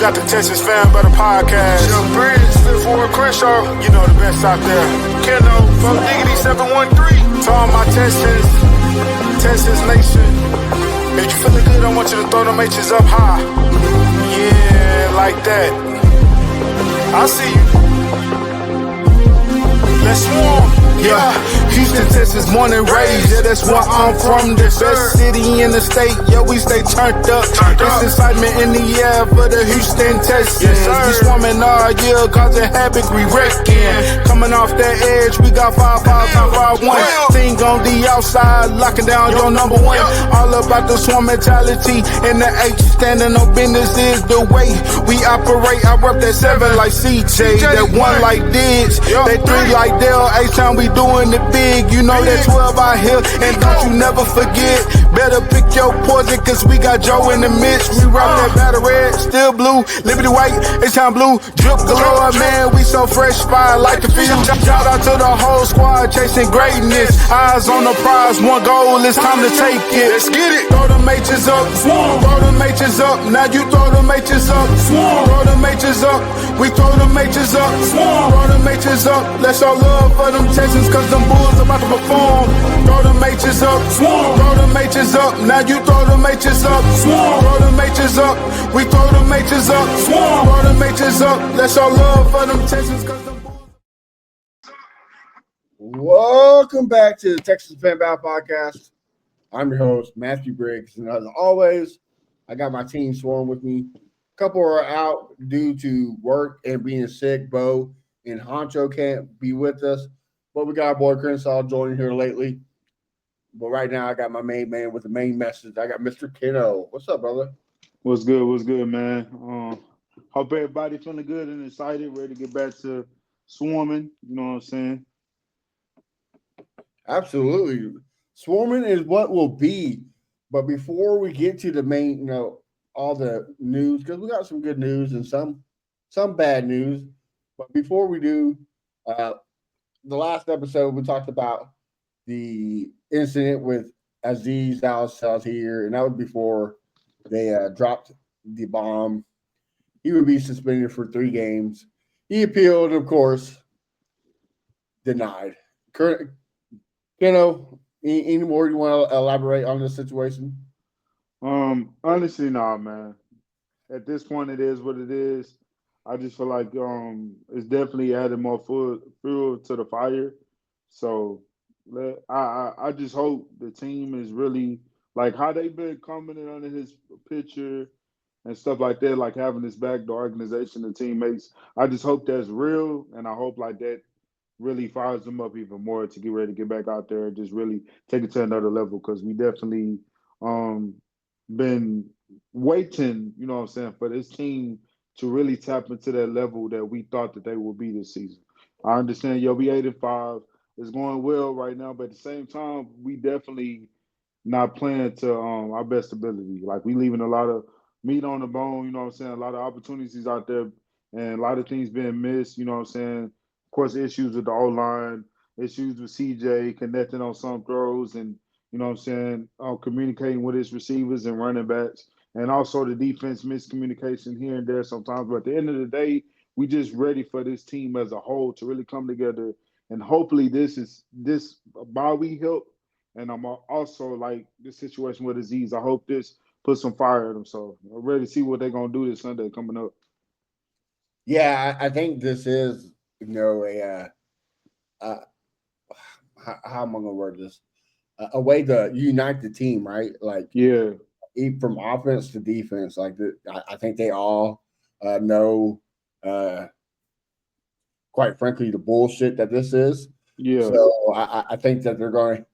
got the Texans Fan Better Podcast. Jeff Bridge, Fifth Ward Crenshaw, you know the best out there. Keno, from Diggity 713. To all my Texans Nation. If you feeling good, I want you to throw them H's up high. Yeah, like that. I see you. Let's swarm. Yeah, Houston, Texas, born and raised. Yeah, that's where I'm from. The best city in the state. Yeah, we stay turned up. There's excitement in the air for the Houston Texans. We swarming all year, causing havoc, we wrecking. Coming off that edge, we got 5-5-5-1. Thing on the outside, locking down your number one. All about the swarm mentality. And the H standing on business is the way we operate. I rep that 7 like CJ, that 1 like Diggs, that 3 like Dell. H-time we doing it big, you know that 12 out here, and don't you never forget, better pick your poison, cause we got Joe in the midst, we rock that battle red, still blue, Liberty white, H-time blue, drip galore, man, we so fresh, fire like the field, shout out to the whole squad, chasing greatness, eyes on the prize, one goal, it's time to take it, let's get it, throw them H's up, throw them H's up, now you throw them H's up, throw them H's up, we throw them H's up, throw them H's up, let's all love for them Texans, cause them Bulls about to perform. Throw them H's up, throw them H's up. Now you throw them H's up, throw them H's up. We throw them H's up, throw them H's up. Let's all love for them Texans, cause them Bulls. Welcome back to the Texas Fan Battle Podcast. I'm your host, Matthew Briggs, and as always, I got my team swarm with me. A couple are out due to work and being sick. Bo and Huncho can't be with us. But we got our boy Crenshaw joining here lately. But right now, I got my main man with the main message. I got Mr. Keno. What's up, brother? What's good? What's good, man? Hope everybody feeling good and excited, ready to get back to swarming. You know what I'm saying? Absolutely. Swarming is what will be. But before we get to the main, all the news, because we got some good news and some bad news. But before we do, the last episode, we talked about the incident with Aziz Al-Salatier, and that was before they dropped the bomb. He would be suspended for 3 games. He appealed, of course, denied. Any more you want to elaborate on this situation? Honestly, nah, man. At this point, it is what it is. I just feel like it's definitely added more fuel to the fire. So I just hope the team is really like how they've been commenting under his picture and stuff like that, like having this back, the organization, the teammates. I just hope that's real, and I hope like that really fires them up even more to get ready to get back out there and just really take it to another level, because we definitely been waiting, you know what I'm saying, for this team to really tap into that level that we thought that they would be this season. I understand, we 8-5. It's going well right now, but at the same time, we definitely not playing to our best ability. Like, we leaving a lot of meat on the bone, you know what I'm saying, a lot of opportunities out there and a lot of things being missed, you know what I'm saying. Of course, issues with the O-line, issues with CJ connecting on some throws and, you know what I'm saying, communicating with his receivers and running backs. And also the defense miscommunication here and there sometimes. But at the end of the day, we just ready for this team as a whole to really come together. And hopefully this bye week help. And I'm also like this situation with Aziz. I hope this puts some fire in them. So I'm ready to see what they're going to do this Sunday coming up. Yeah, I think this is, how am I going to word this? A way to unite the team, right? Like, yeah. From offense to defense, I think they all know, quite frankly, the bullshit that this is. Yeah. So I think that they're going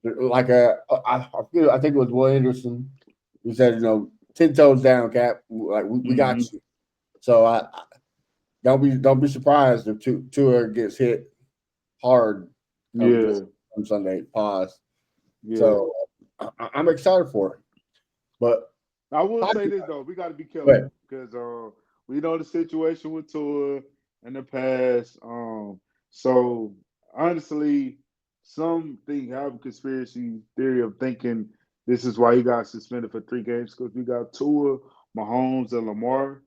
I think it was Will Anderson who said, 10 toes down, Cap. Like we got you. So I don't be surprised if Tua gets hit hard. On Sunday. Pause. Yeah. So I'm excited for it. But I will say this though, we got to be careful because we know the situation with Tua in the past. So honestly, some have a conspiracy theory of thinking this is why he got suspended for 3 games, because we got Tua, Mahomes, and Lamar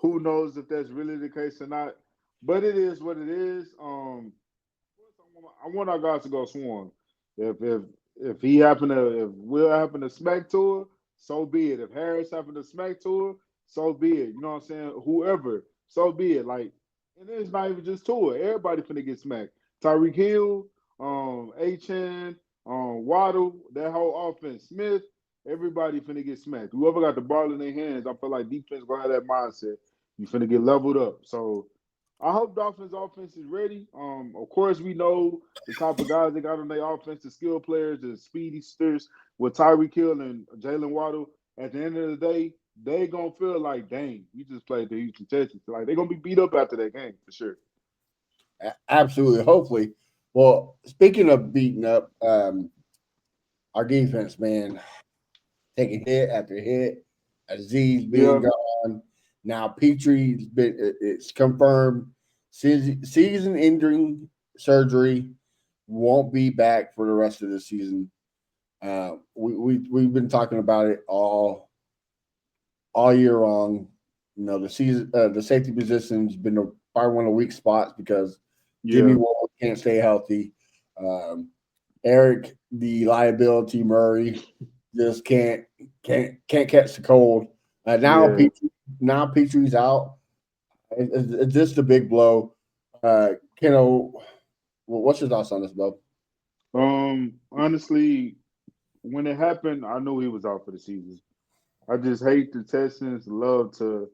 Who knows if that's really the case or not? But it is what it is. I want our guys to go swarm. If he happen to if Will happen to smack to her, so be it. If Harris happen to smack to her, so be it. You know what I'm saying? Whoever, so be it. Like, and it's not even just to her. Everybody finna get smacked. Tyreek Hill, Achan, Waddle, that whole offense, Smith, everybody finna get smacked. Whoever got the ball in their hands, I feel like defense gonna have that mindset. You finna get leveled up. So I hope Dolphins offense is ready. Of course, we know the type of guys they got on their offense, the skill players, the speedy sters with Tyreek Hill and Jalen Waddle. At the end of the day, they gonna feel like, dang, we just played the Houston Texans. Like they gonna be beat up after that game for sure. Absolutely. Hopefully. Well, speaking of beating up, our defense, man, taking hit after hit. Aziz being Yeah, gone. Now Petrie's been it's confirmed season ending surgery, won't be back for the rest of the season. We've been talking about it all year long. You know, the safety position's been probably one of the weak spots because Jimmy yeah, Ward can't stay healthy. Um, Eric, the liability Murray, just can't catch the cold. Now yeah. Petrie's out. It's just a big blow. Keno, what's your thoughts on this, Bo? Honestly, when it happened, I knew he was out for the season. I just hate the Texans love to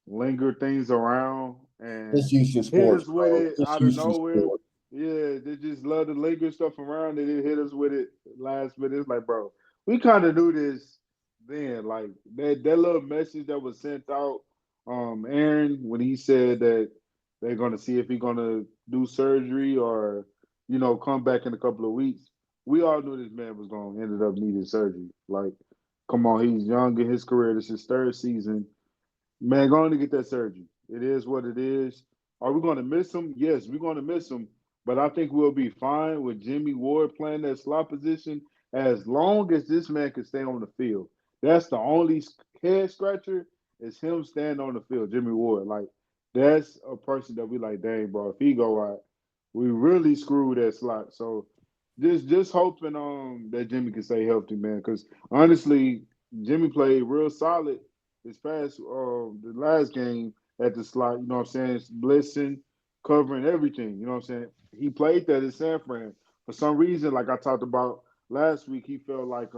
linger things around and It's Houston hit sports, us with bro. it It's out of Houston nowhere. sports. Yeah, they just love to linger stuff around and then hit us with it last minute. It's like, bro, we kind of knew this then. Like that little message that was sent out, Aaron, when he said that they're gonna see if he's gonna do surgery or, come back in a couple of weeks. We all knew this man was gonna ended up needing surgery. Like, come on, he's young in his career. This is his third season. Man, going to get that surgery. It is what it is. Are we going to miss him? Yes, we're going to miss him. But I think we'll be fine with Jimmy Ward playing that slot position as long as this man can stay on the field. That's the only head scratcher is him standing on the field, Jimmy Ward. Like, that's a person that we like, dang, bro, if he go out, we really screw that slot. So just hoping that Jimmy can stay healthy, man. Because honestly, Jimmy played real solid this past the last game at the slot. You know what I'm saying? It's blitzing, covering everything. You know what I'm saying? He played that in San Fran. For some reason, like I talked about last week, he felt like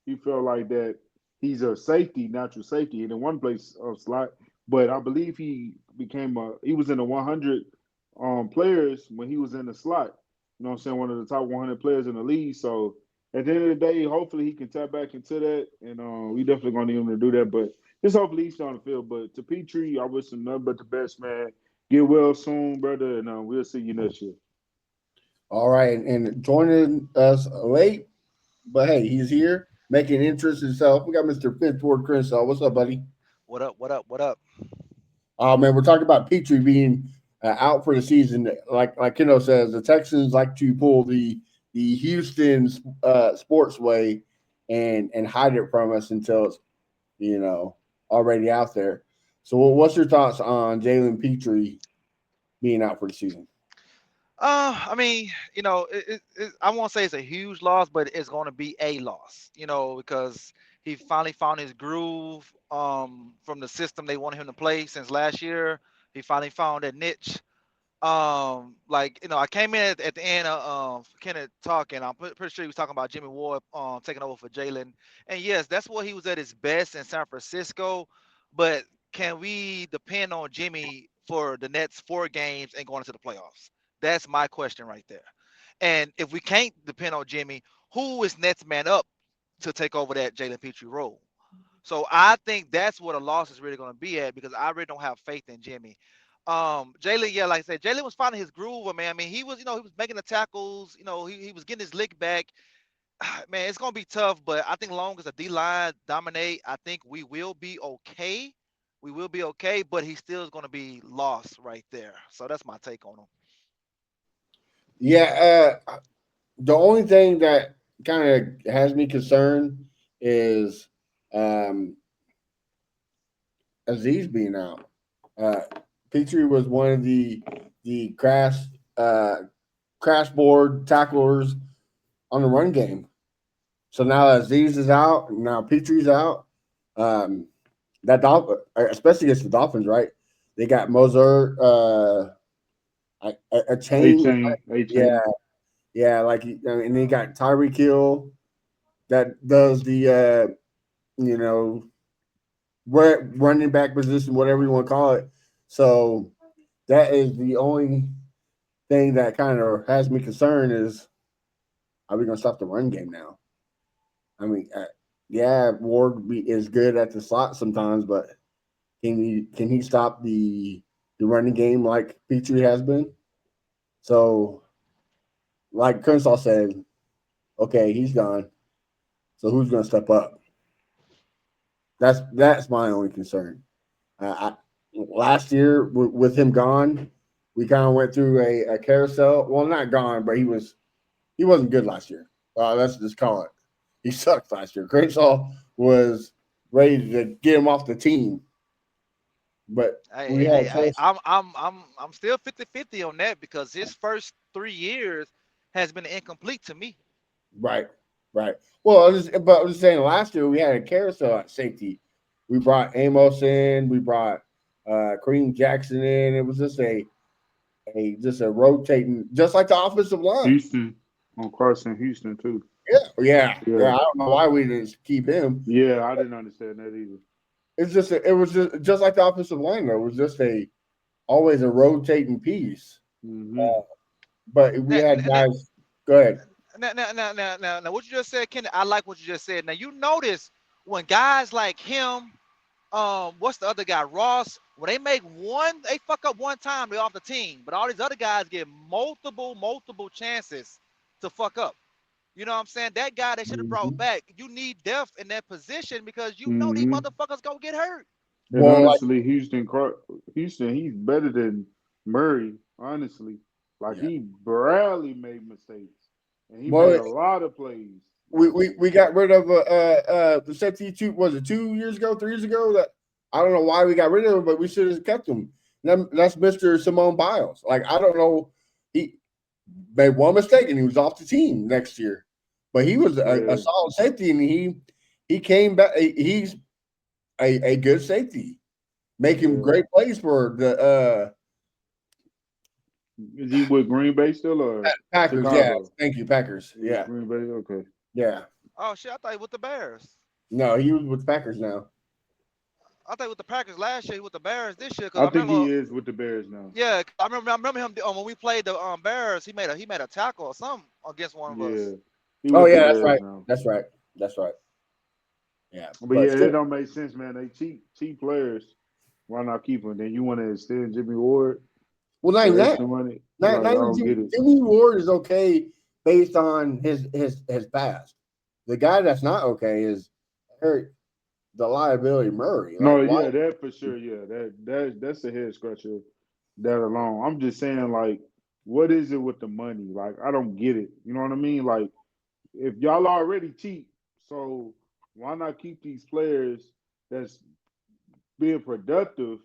that he's a safety, natural safety, in one place slot. But I believe he was in the 100 players when he was in the slot. You know what I'm saying? One of the top 100 players in the league. So at the end of the day, hopefully he can tap back into that, and we definitely gonna need him to do that. But just hopefully he's on the field. But to Petrie, I wish him nothing but the best, man. Get well soon, brother, and we'll see you next year. All right, and joining us late, but hey, he's here making interest himself. We got Mr. Fitchford Crenshaw. What's up, buddy? What up? What up? What up? Oh man, we're talking about Petrie being out for the season. Like Keno says, the Texans like to pull the Houston sports way and hide it from us until it's you know already out there. So, what's your thoughts on Jalen Petrie being out for the season? I mean, I won't say it's a huge loss, but it's going to be a loss. Because he finally found his groove from the system they wanted him to play since last year. He finally found that niche. I came in at the end of Kenneth talking. I'm pretty sure he was talking about Jimmy Ward taking over for Jalen. And yes, that's where he was at his best in San Francisco. But can we depend on Jimmy for the next 4 games and going into the playoffs? That's my question right there. And if we can't depend on Jimmy, who is next man up to take over that Jalen Petrie role? So I think that's where the loss is really going to be at because I really don't have faith in Jimmy. Jalen, yeah, like I said, Jalen was finding his groove, man. I mean, he was making the tackles. He was getting his lick back. Man, it's gonna be tough, but I think long as the D line dominate, I think we will be okay. We will be okay, but he still is gonna be lost right there. So that's my take on him. Yeah, the only thing that kind of has me concerned is um, Aziz being out. Uh, Petrie was one of the crash board tacklers on the run game. So now Aziz is out. Now Petrie's out. Um, especially against the Dolphins, right? They got Moser, a chain. A Yeah, chain. yeah. And they got Tyreek Hill that does the you know running back position, whatever you want to call it. So that is the only thing that kind of has me concerned is, are we going to stop the run game now? I mean, yeah, is good at the slot sometimes, but can he stop the running game like Petrie has been? So, like Kershaw said, okay, he's gone. So who's going to step up? That's my only concern. Last year with him gone, we kind of went through a carousel. Well, not gone, but he wasn't good last year. Let's just call it. He sucked last year. Crenshaw was ready to get him off the team, but we had trust. I'm still 50-50 on that because his first 3 years has been incomplete to me. Right, right. Well, but I was saying last year we had a carousel at safety. We brought Amos in. We brought Kareem Jackson in. It was just a rotating, just like the offensive line. Houston on Carson Houston too. Yeah. I don't know why we didn't keep him. Yeah, I didn't understand that either. It was just like the offensive line though. It was just always a rotating piece. Mm-hmm. But we Now, had guys. Go ahead. now, what you just said, Kenny, I like what you just said. Now, you notice when guys like him, what's the other guy, Ross, when they fuck up one time, they're off the team. But all these other guys get multiple chances to fuck up. You know what I'm saying? That guy they should have brought Mm-hmm. back. You need depth in that position because you know these Mm-hmm. motherfuckers gonna get hurt. And Well, like, honestly, Houston, he's better than Murray. Honestly, like yeah. he barely made mistakes, and he made Well, a lot of plays. we got rid of the safety was it 2 years ago, 3 years ago that I don't know why we got rid of him, but we should have kept him. That's Mr. Simone Biles. Like I don't know, he made one mistake and he was off the team next year, but he was a solid safety and he came back. He's a good safety, making great plays for the Is he with Green Bay still or Packers. Yeah, Chicago? thank you, Packers. Yeah, Green Bay. Okay. yeah. Oh shit, I thought he was with the Bears. No, he was with Packers now. I thought he was with the Packers last year, he with the Bears this year. Cause I I think remember, he is with the Bears now. yeah, I remember him when we played the Bears. He made a tackle or something against one of Yeah, us. he Oh with the yeah, that's Bears right. now. That's right. That's right. Yeah, But but yeah, it still, don't make sense, man. They cheap players. Why not keep them? Then you want to extend Jimmy Ward well, not even for that. extra money? Not Like I even don't get it. Jimmy Ward is okay based on his past. The guy that's not okay is Eric, the liability Murray. Like No, why? yeah, that for sure. Yeah, that's a head scratcher. That alone. I'm just saying, like, what is it with the money? Like, I don't get it. You know what I mean? Like, if y'all already cheap, so why not keep these players that's being productive?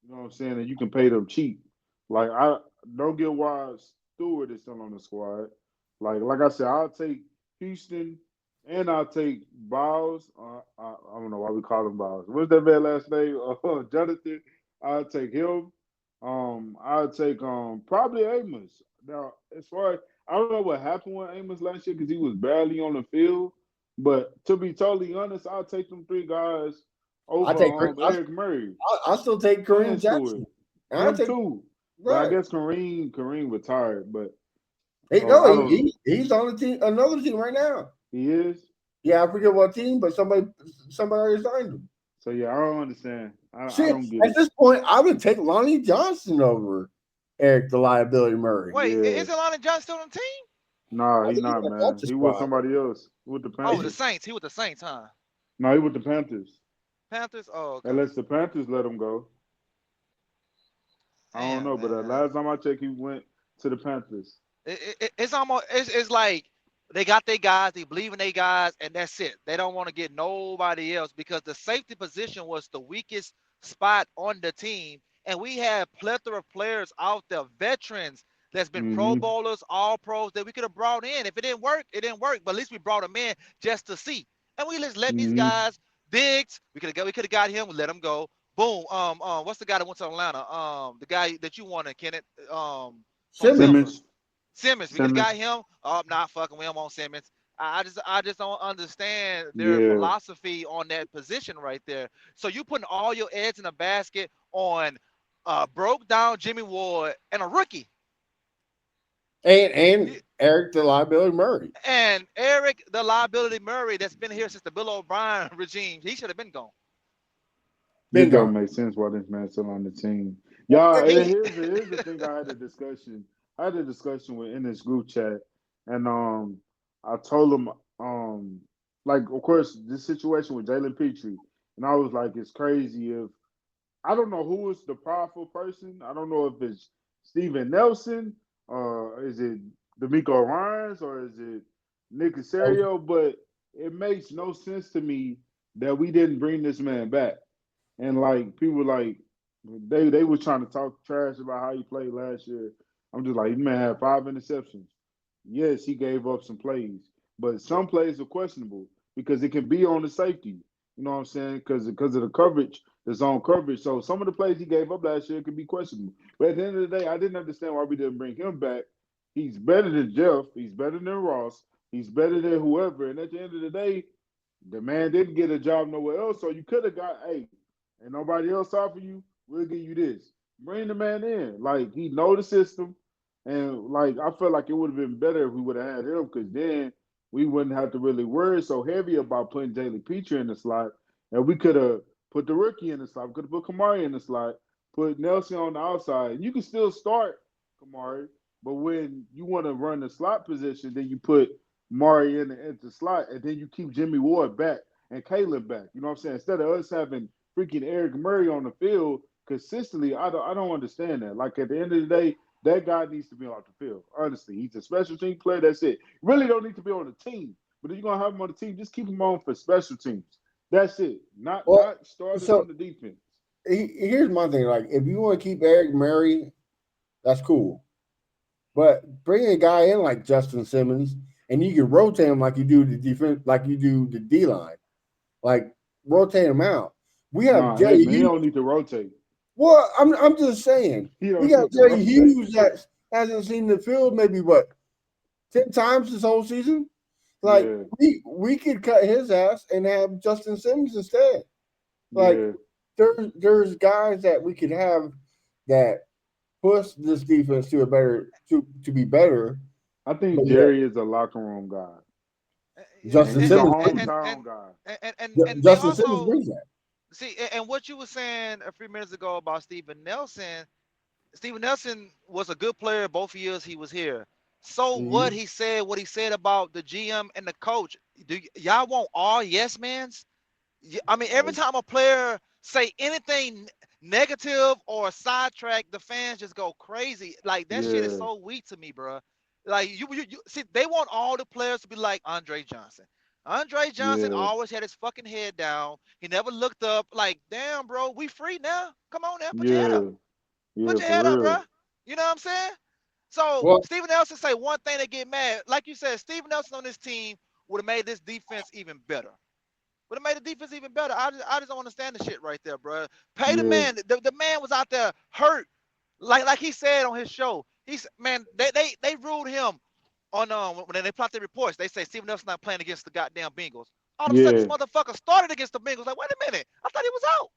You know what I'm saying? And you can pay them cheap. Like, I don't get why Stewart is still on the squad. Like I said, I'll take Houston and I'll take Biles. I don't know why we call him Biles. What's that man last name? Jonathan. I'll take him. I'll take probably Amos. Now, as far as I don't know what happened with Amos last year because he was barely on the field. But to be totally honest, I'll take them three guys I over take Eric Murray I still take and Kareem Stewart. Jackson. And I Him take too. But I right. guess Kareem retired, but Hey, no, I don't. he's on the team, another team right now. He is. Yeah, I forget what team, but somebody already signed him. So yeah, I don't understand. I Shit, don't get at it. this point, I would take Lonnie Johnson over Eric the liability Murray. Wait, Yeah. isn't Lonnie Johnson still on the team? Nah, I he think he's not, on the man. practice He with squad. somebody else. With the Oh, the Panthers. Saints. He with the Saints, huh? No, he with the Panthers. Panthers. Oh, okay. Unless the Panthers let him go. I don't Damn, know, but man. last time I checked, he went to the Panthers. It's almost it's like They got their guys, they believe in their guys, and that's it. They don't want to get nobody else because the safety position was the weakest spot on the team. And we had plethora of players out there, veterans that's been Pro Mm-hmm. Bowlers, all pros that we could have brought in. If it didn't work, it didn't work. But at least we brought them in just to see. And we just let these Mm-hmm. guys, Diggs, we could have got him, we let him go. Boom. What's the guy that went to Atlanta? The guy that you wanted, Kenneth, from Simmons. Denver. Simmons. Simmons, we could have got Simmons. him. Oh, not fucking. We don't want Simmons. I just don't understand their Yeah. philosophy on that position right there. So you putting all your eggs in a basket on broke down Jimmy Ward and a rookie. And Eric the Liability Murray. And Eric, the liability Murray, that's been here since the Bill O'Brien regime, he should have been gone. It Bingo. don't make sense why this man's still on the team. Well, Y'all, and here's the thing. I had a discussion. I had a discussion with in this group chat, and I told him like of course this situation with Jalen Petrie, and I was like, it's crazy if I don't know who is the powerful person. I don't know if it's Steven Nelson, or is it D'Amico Ryans, or is it Nick Casario, but it makes no sense to me that we didn't bring this man back. And like people like they were trying to talk trash about how he played last year. I'm just like, you man had 5 interceptions. Yes, he gave up some plays, but some plays are questionable because it can be on the safety. You know what I'm saying? Because of the coverage, the zone coverage. So some of the plays he gave up last year could be questionable. But at the end of the day, I didn't understand why we didn't bring him back. He's better than Jeff. He's better than Ross. He's better than whoever. And at the end of the day, the man didn't get a job nowhere else. So you could have got, hey, and nobody else offer you, we'll give you this. Bring the man in. Like he know the system. And like I felt like it would have been better if we would have had him because then we wouldn't have to really worry so heavy about putting Jalen Petrie in the slot. And we could have put the rookie in the slot. We could have put Kamari in the slot, put Nelson on the outside. You can still start Kamari, but when you want to run the slot position, then you put Mari in the slot, and then you keep Jimmy Ward back and Caleb back. You know what I'm saying? Instead of us having freaking Eric Murray on the field consistently, I don't understand that. Like at the end of the day, that guy needs to be off the field. Honestly, he's a special team player. That's it. Really don't need to be on the team. But if you're gonna have him on the team, just keep him on for special teams. That's it. Not well, not starting so on the defense. here's my thing. Like, if you want to keep Eric Murray, that's cool. But bring a guy in like Justin Simmons, and you can rotate him like you do the defense, like you do the D line, like rotate him out. We have Nah, Jerry he Hughes. don't need to rotate. Well, I'm just saying He we don't got need to Jerry rotate. Hughes that hasn't seen the field maybe what 10 times this whole season. Like Yeah, we could cut his ass and have Justin Simmons instead. Like yeah. there's guys that we could have that push this defense to a better to be better. I think But yeah, Jerry is a locker room guy, and Justin he's a Simmons hometown guy. and they Justin Simmons also brings that. see and what you were saying a few minutes ago about Steven Nelson. Steven Nelson was a good player both years he was here. So what Mm-hmm. he said about the GM and the coach. Do y'all want all yes mans? I mean, every Like, time a player say anything negative or sidetrack, the fans just go crazy. Like that shit is yeah, so weak to me, bro. Like you see, they want all the players to be like Andre Johnson. Andre Johnson yeah, always had his fucking head down. He never looked up. Like, damn, bro, we free now. Come on now, put your head up. yeah, Put yeah, your for head up, bro. real. You know what I'm saying? So Well, Steven Nelson say one thing to get mad. Like you said, Steven Nelson on this team would have made this defense even better. Would have made the defense even better. I just don't understand the shit right there, bro. Pay the Yeah, man. The man was out there hurt. Like he said on his show. He's man, they ruled him on when they plot their reports. They say Steven Nelson not playing against the goddamn Bengals. All of a sudden, this yeah, motherfucker started against the Bengals. Like, wait a minute. I thought he was out.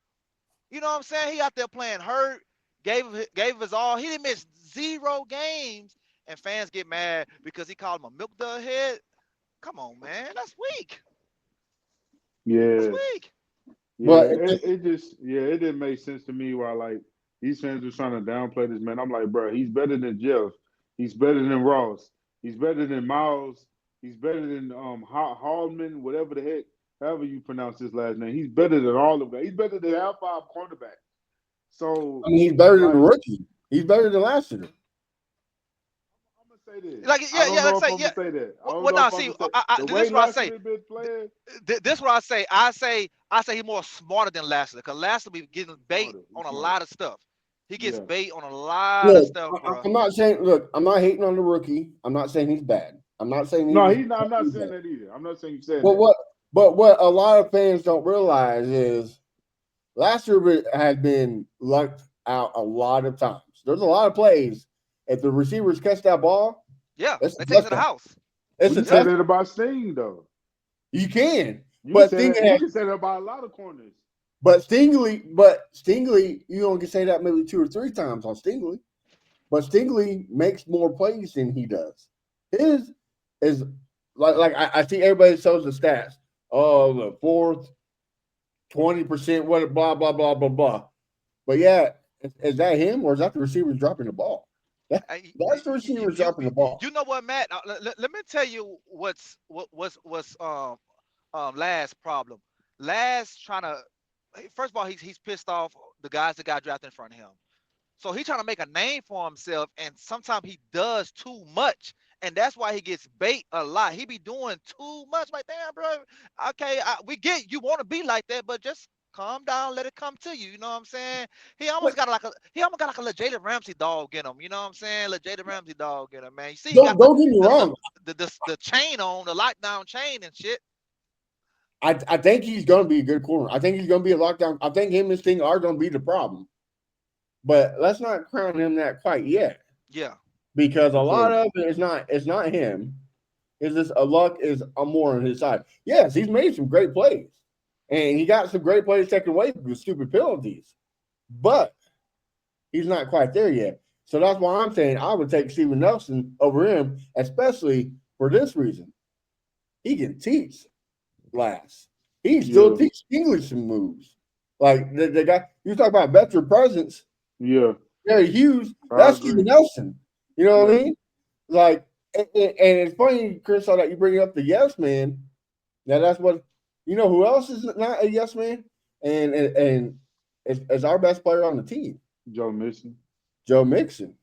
You know what I'm saying? He out there playing hurt, gave his all. He didn't miss 0 games, and fans get mad because he called him a milk dud head. Come on, man, that's weak. That's yeah, weak. yeah. but It didn't make sense to me why like these fans were trying to downplay this man. I'm like, bro, he's better than Jeff. He's better than Ross. He's better than Miles. He's better than Hallman, whatever the heck, however you pronounce his last name. He's better than all of that. He's better than our 5 cornerbacks. I So mean, he's better than the like rookie. He's better than last year. I'm gonna say that. Like I yeah, don't yeah, like know I if say I'm yeah. gonna say that. I don't Well, know now if I'm see, gonna say I the this way is what I say. Lashley been playing. This is what I say. I say he's more smarter than Lashley because Lashley be getting He's bait smarter. He's on a smarter. lot of stuff. He gets Yeah. bait on a lot of Look, stuff, bro. I'm not saying. Look, I'm not hating on the rookie. I'm not saying he's bad. I'm not saying No, he's. he's not. I'm not He's saying bad. that either. I'm not saying you saying But that. what a lot of fans don't realize is last year had been lucked out a lot of times. There's a lot of plays. If the receivers catch that ball, Yeah, it's a they take it to the touchdown. house. It's We a can say touchdown. that about Sting though. You can, You can but say Stingley that. You has, can say that about a lot of corners. but Stingley, you only can say that maybe 2 or 3 times on Stingley. But Stingley makes more plays than he does. His is like I see everybody shows the stats. Oh, the fourth 20%, what blah blah blah blah blah. But yeah, is that him or is that the receivers dropping the ball? That's the receivers dropping the ball. You know what, Matt? Let me tell you what's last problem. Last trying to first of all he's pissed off the guys that got drafted in front of him. So he's trying to make a name for himself, and sometimes he does too much, and that's why he gets bait a lot. He be doing too much. Like, damn, bro. Okay, we get you want to be like that, but just calm down, let it come to you. You know what I'm saying? But He almost got like a little Jalen Ramsey dog in him. You know what I'm saying? Little Jalen Ramsey dog in him, man. You see, he got don't get me wrong. the chain on the lockdown chain and shit. I think he's going to be a good corner. I think he's going to be a lockdown. I think him and Sting are going to be the problem. But let's not crown him that quite yet, Yeah, because a lot So of it is not. It's not him. Is this a luck is more on his side? Yes, he's made some great plays, and he got some great plays taken away with stupid penalties, but he's not quite there yet. So that's why I'm saying I would take Steven Nelson over him, especially for this reason. He can teach last. He still yeah, teach English some moves. Like the guy you talk about veteran presence, yeah, Gary Hughes, I that's Steven agree. Nelson. You know what Yeah, I mean? Like, and it's funny, Chris, that you bring up the yes man. Now that's what you know. Who else is not a yes man? And is our best player on the team, Joe Mixon. Joe Mixon.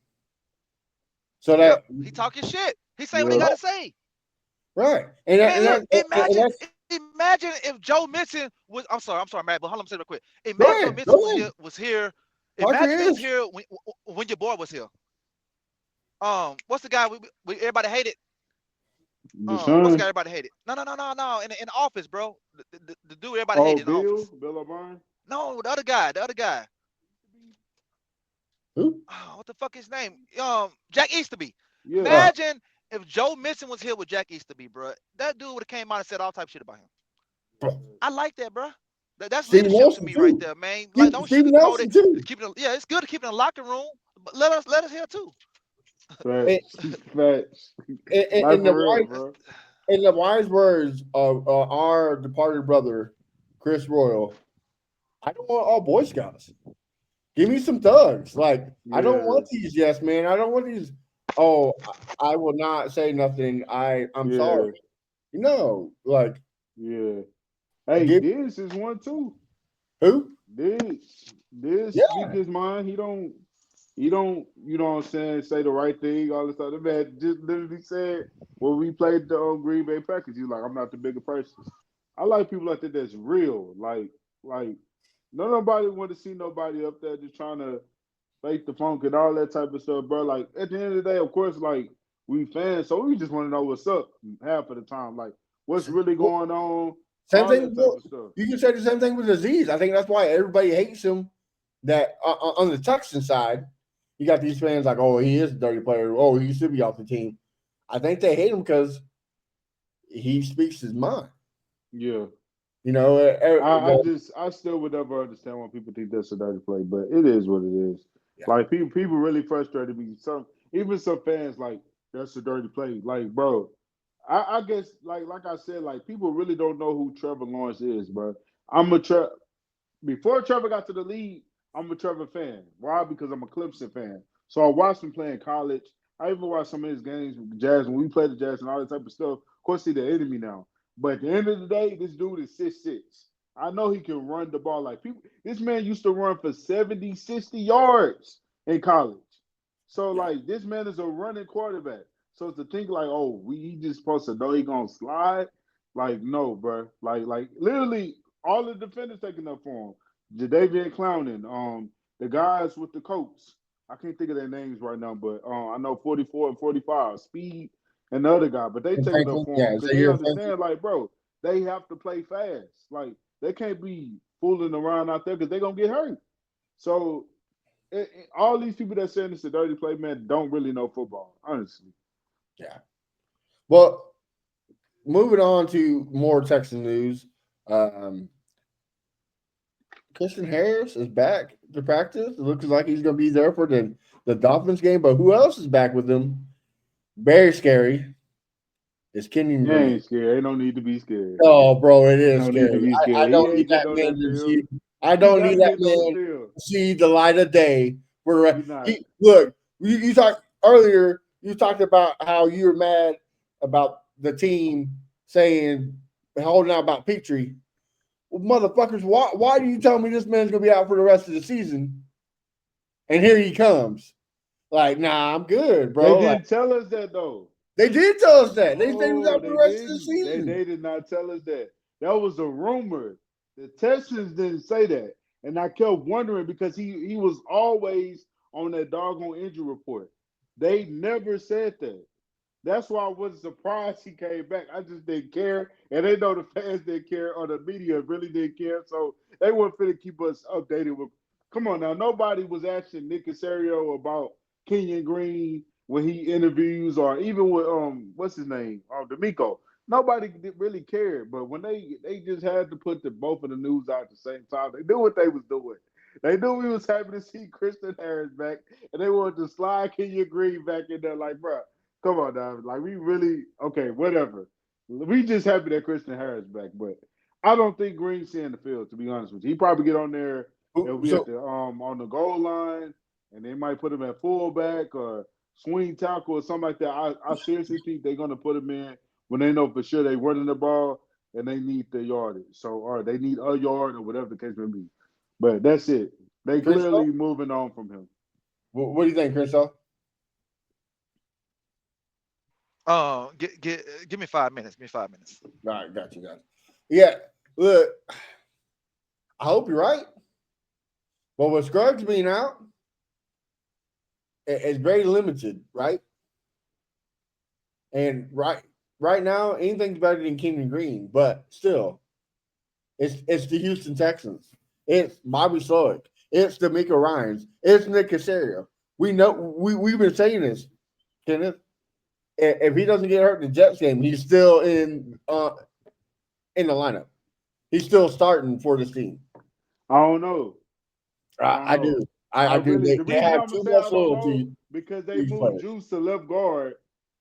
So yep. that He talking shit. He say what he Yeah, got to say. right, and that, Man, and, look, that, and that's imagine if Joe Mixon was. I'm sorry, Matt, but hold on, let me say it real quick. Imagine Joe go Mixon ahead. was here. Parker Imagine he was is here when your boy was here. What's the guy everybody hated? What's the Deshaun. guy everybody hated? No. In the office, bro. The dude everybody Oh, hated in the office. Bill O'Brien. No, the other guy. who? Oh, what the fuck his name? Jack Easterby. Yeah, Imagine if Joe Mixon was here with Jack Easterby, bro. That dude would have came out and said all type of shit about him. I like that, bro. That's Steve leadership to Nelson me right too. there, man. Like, don't Steve sugarcoat Nelson it. too. Yeah, it's good to keep it in the locker room, but let us hear too. And, facts, facts. and Like the for real, wise bro. in the wise words of our departed brother Chris Royal, I don't want all Boy Scouts. Give me some thugs. Like I don't Yeah, want these yes man. I don't want these. Oh, I will not say nothing. I'm yeah, sorry. No, like yeah. Hey, give Diz is one too. who? Diz Yeah, speak his mind. He don't, you know what I'm saying, say the right thing, all this other man just literally said when we played the Green Bay Packers, he's like, I'm not the bigger person. I like people like that that's real. Like nobody want to see nobody up there just trying to fake the funk and all that type of stuff, bro. Like at the end of the day, of course, like we fans, so we just want to know what's up half of the time. Like what's really well, going on, same all thing. that type Well, of stuff. you can say the same thing with Aziz. I think that's why everybody hates him. That on the Texan side, you got these fans like, oh, he is a dirty player. Oh, he should be off the team. I think they hate him because he speaks his mind. Yeah. You know, I still would never understand why people think that's a dirty play, but it is what it is. yeah, Like people really frustrated me. Even some fans like that's a dirty play. Like, bro, I guess like I said, like people really don't know who Trevor Lawrence is, bro. I'm a before Trevor got to the league, I'm a Trevor fan. Why? Because I'm a Clemson fan. So I watched him play in college. I even watched some of his games with the Jazz when we played the Jazz and all that type of stuff. Of course, he's the enemy now. But at the end of the day, this dude is 6'6". I know he can run the ball like people. This man used to run for 70, 60 yards in college. So yeah. like this man is a running quarterback. So to think like, oh, he just supposed to know he gonna slide, like no, bro. Like literally all the defenders taking up for him. Jadavian Clowning, the guys with the coats. I can't think of their names right now, but I know 44 and 45, Speed and the other guy, but they And taking up Franklin, for him yeah, because they Zaire Franklin. understand, like, bro, they have to play fast. Like they can't be fooling around out there because they're gonna get hurt. So all these people that saying it's a dirty play, man, don't really know football, honestly. Yeah. Well, moving on to more Texan news. Um, Christian Harris is back to practice. It looks like he's going to be there for the Dolphins game. But who else is back with him? Very scary. It's Kenyon He Green. ain't scared. Ain't no need to be scared. Oh, bro, it is No need to scary. be I scared. He don't need ain't that getting on man that to field. see. I He don't not need that getting on the man field. to see the light of day. He not. Look. You talked earlier. You talked about how you were mad about the team saying holding out about Petrie. Well, motherfuckers, why do you tell me this man's gonna be out for the rest of the season? And here he comes. Like, nah, I'm good, They bro. Like, didn't tell us that though. they did tell us that. They said he was No, out for they the rest of the didn't. season. They did not tell us that. That was a rumor. The Texans didn't say that. And I kept wondering because he was always on that doggone injury report. They never said that. That's why I wasn't surprised he came back. I just didn't care. And they know the fans didn't care or the media really didn't care. So they weren't finna keep us updated with come on now. Nobody was asking Nick Casario about Kenyon Green when he interviews or even with what's his name? D'Amico. Nobody really cared. But when they just had to put the both of the news out at the same time, they knew what they was doing. They knew we was happy to see Christian Harris back, and they wanted to slide Kenyon Green back in there like, bro. Come on, now. Like we really okay, whatever. We just happy that Christian Harris back, but I don't think Green's seeing the field. To be honest with you, he probably get on there. He'll be at So the on the goal line, and they might put him at fullback or swing tackle or something like that. I seriously think they're gonna put him in when they know for sure they running the ball and they need the yardage. So or they need a yard or whatever the case may be. But that's it. They Chris, clearly moving on from him. what do you think, Chris? All Give me 5 minutes. Give me 5 minutes. right, got you, guys. Yeah, look, I hope you're right. But with Scruggs being out, it's very limited, right? And right now, anything's better than Kenyon Green, but still, it's the Houston Texans. It's Bobby Slowick. It's D'Amico Ryans. It's Nick Casario. We know we've been saying this, Kenneth. If he doesn't get hurt in the Jets game, he's still in the lineup. He's still starting for this team. I don't know. I don't I do. know. I do. The They reason have I'm gonna too say much I don't know loyalty because to they these moved players. Juice to left guard.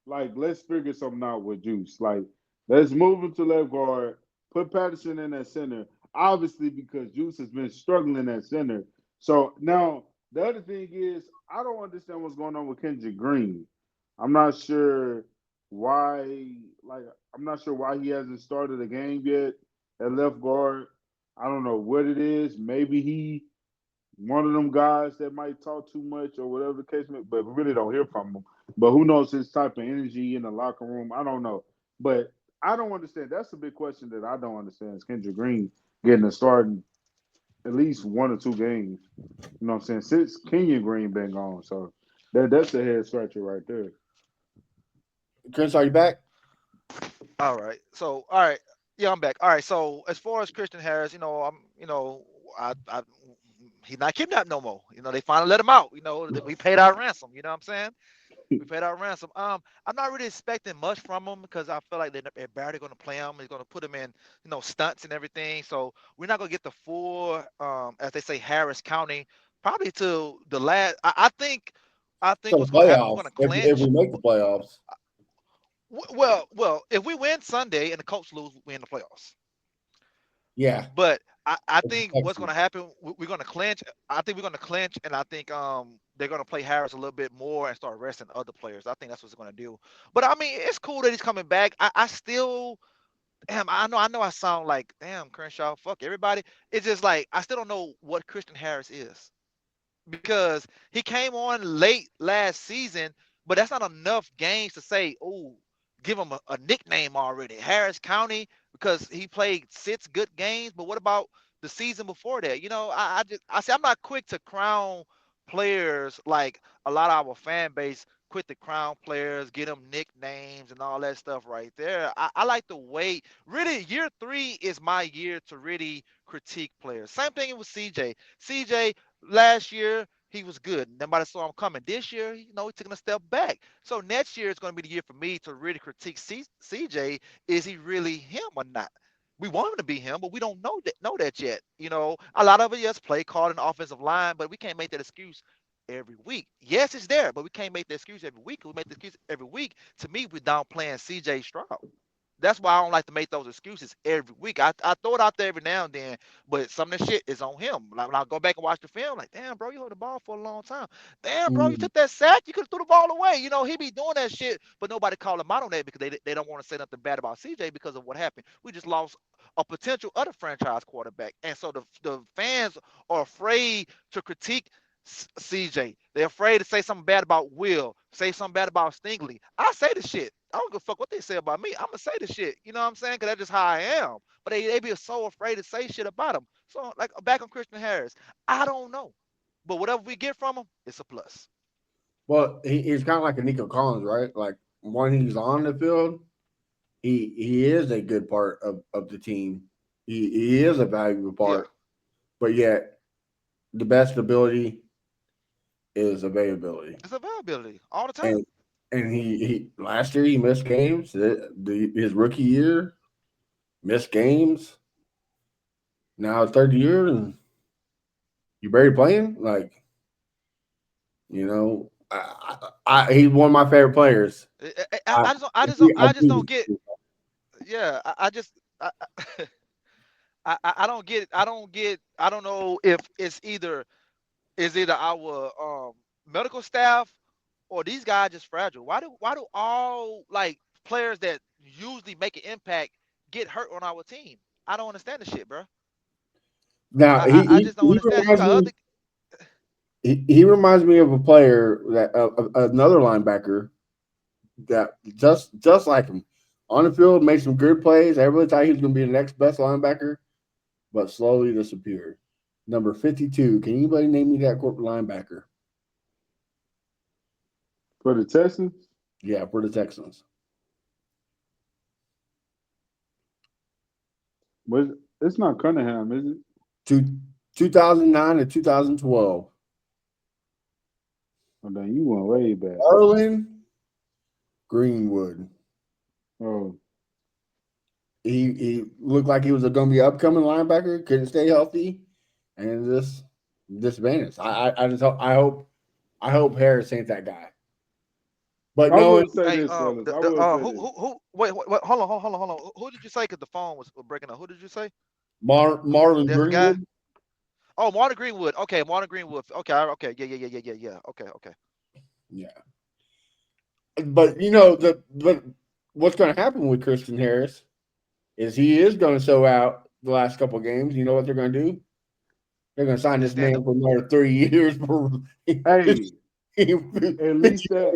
Like, let's figure something out with Juice. Like, let's move him to left guard. Put Patterson in that center. Obviously, because Juice has been struggling at center. So now the other thing is, I don't understand what's going on with Kendrick Green. I'm not sure why. Like, I'm not sure why he hasn't started a game yet at left guard. I don't know what it is. Maybe he one of them guys that might talk too much or whatever the case may be, but we really don't hear from him. But who knows his type of energy in the locker room? I don't know. But I don't understand. That's a big question that I don't understand is Kendrick Green getting a start in at least one or two games. You know what I'm saying? Since Kenyon Green been gone. So that's a head scratcher right there. Chris, are you back? All right. So, all right. Yeah, I'm back. All right. So, as far as Christian Harris, I he's not kidnapped no more. They finally let him out. We paid our ransom. You know what I'm saying? We paid our ransom. I'm not really expecting much from him because I feel like they're barely going to play him. They're going to put him in, stunts and everything. So we're not going to get the full, as they say, Harris County. Probably to the last. I think So the what's going to happen. We're playoffs, going to if we clinch. make the playoffs, Well, if we win Sunday and the Colts lose, we in the playoffs. yeah, But I it's think what's going Texans. to happen, we're going to clinch. I think we're going to clinch, and I think they're going to play Harris a little bit more and start resting other players. I think that's what's going to do. But I mean, it's cool that he's coming back. I still, damn, I know I sound like damn Crenshaw. Fuck everybody. It's just like I still don't know what Christian Harris is because he came on late last season. but that's not enough games to say, oh, give him a nickname already. Harris County, because he played 6 good games. But what about the season before that? I say I'm not quick to crown players like a lot of our fan base quit to crown players, get them nicknames and all that stuff right there. I like to wait. Really, year 3 is my year to really critique players. Same thing with CJ. CJ last year he was good. Nobody saw him coming. This year, he took a step back. So next year is going to be the year for me to really critique CJ. Is he really him or not? We want him to be him, but we don't know that yet. A lot of it, yes, play call and offensive line, but we can't make that excuse every week. Yes, it's there, but we can't make the excuse every week. We make the excuse every week. To me, we're downplaying CJ Stroud. That's why I don't like to make those excuses every week. I throw it out there every now and then, but some of the shit is on him. Like when I go back and watch the film, like, damn, bro, you hold the ball for a long time. Damn, bro, you Mm. took that sack. You could have threw the ball away. He be doing that shit, but nobody call him out on that because they don't want to say nothing bad about CJ because of what happened. We just lost a potential other franchise quarterback, and so the fans are afraid to critique CJ. They're afraid to say something bad about Will, say something bad about Stingley. I say the shit. I don't give a fuck what they say about me. I'm gonna say the shit. You know what I'm saying? Cause that's just how I am. But they be so afraid to say shit about him. So like back on Christian Harris, I don't know. But whatever we get from him, it's a plus. Well, he's kind of like a Nico Collins, right? Like when he's on the field, he is a good part of the team. He is a valuable Yeah, part, but yet the best ability is availability. it's availability all the time. And he last year he missed games. His rookie year missed games. Now third year and you barely playing. Like he's one of my favorite players. I I just don't get. Yeah, I just. I don't get. I don't get. I don't know if it's either our medical staff or these guys just fragile. Why do all like players that usually make an impact get hurt on our team? I don't understand the shit, bro. now I just don't understand. You got other. he reminds me of a player that another linebacker that just like him on the field made some good plays. Everybody thought he was going to be the next best linebacker, but slowly disappeared. Number 52. Can anybody name me that corporate linebacker? For the Texans, Yeah, for the Texans. but it's not Cunningham, is it? Two, 2009 to 2012. Oh, then you went way back. Arlen Greenwood. Oh, He looked like he was going to be an upcoming linebacker. Couldn't stay healthy, and this vanished. I hope Harris ain't that guy. But I no, will say Hey, this, fellas. I the will say this. who wait, hold on. Who did you say? Cause the phone was breaking up. Who did you say? Marlon There's a guy. Greenwood. Oh, Martin Greenwood. Okay, Martin Greenwood. Okay, okay, yeah. Okay. Yeah, but but what's going to happen with Christian Harris is he is going to show out the last couple of games. You know what they're going to do? They're going to sign this Extend man him. for another 3 years. For Hey, $50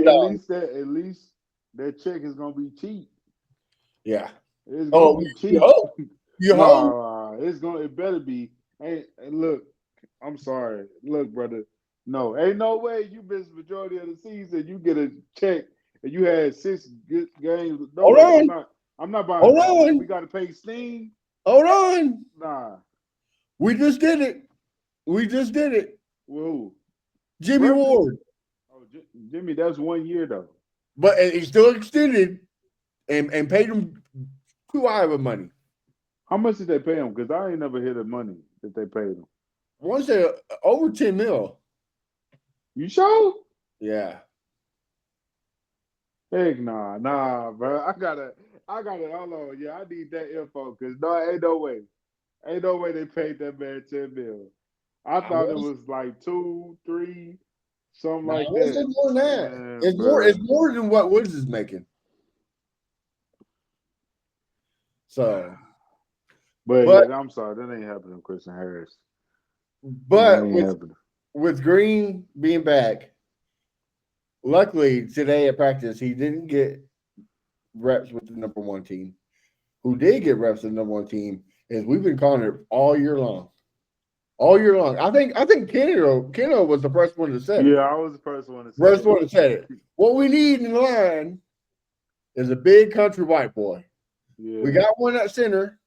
million. at least that check is gonna be cheap. Yeah. It's gonna Oh, be you cheap. hope. You hope. Nah, it better be. Hey, look, I'm sorry. Look, brother. No, ain't no way you missed the majority of the season. You get a check and you had 6 good games. No Hold way. on. I'm not buying Hold that. We on. gotta pay Steen. Hold on. Nah. We just did it. We just did it. Whoa. Jimmy Roughly. Ward. Oh, Jimmy, that's 1 year though. But he still extended and paid him too high of a money. How much did they pay him? Because I ain't never heard the money that they paid him. I want to say over 10 mil. You sure? Yeah. Heck nah, bro. I gotta. Hold on, yeah, I need that info because ain't no way they paid that man 10 mil. I I thought it was, was like 2, 3, something no, I like want to say that. more than that. Man, It's more. bro. It's more than what Woods is making. So, But but yeah, I'm sorry, that ain't happening, Christian Harris. That ain't but happening. with Green being back, Luckily, today at practice, he didn't get reps with the number one team. Who did get reps with the number one team is we've been calling it all year long. All year long. I think Keno was the first one to say Yeah, it. I was the first one to say First it. one to say it. What we need in the line is a big country white boy. We Yeah. got one at center.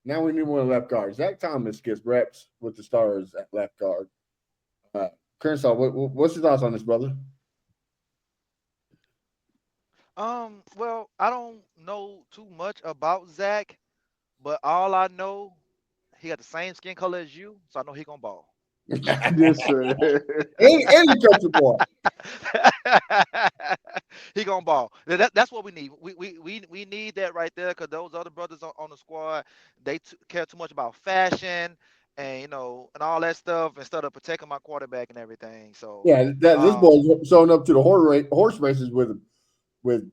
Now we need one at left guard. Zach Thomas gets reps with the Stars at left guard. Uh, Kershaw, what's your thoughts on this, brother? Well, I don't know too much about Zach, but all I know, he got the same skin color as you, so I know he gonna ball. Yes, sir. Any country boy. He gonna ball. That's what we need. We need that right there because those other brothers on the squad, they care too much about fashion and and all that stuff instead of protecting my quarterback and everything. So, Yeah, that this um, boy's showing up to the horse races with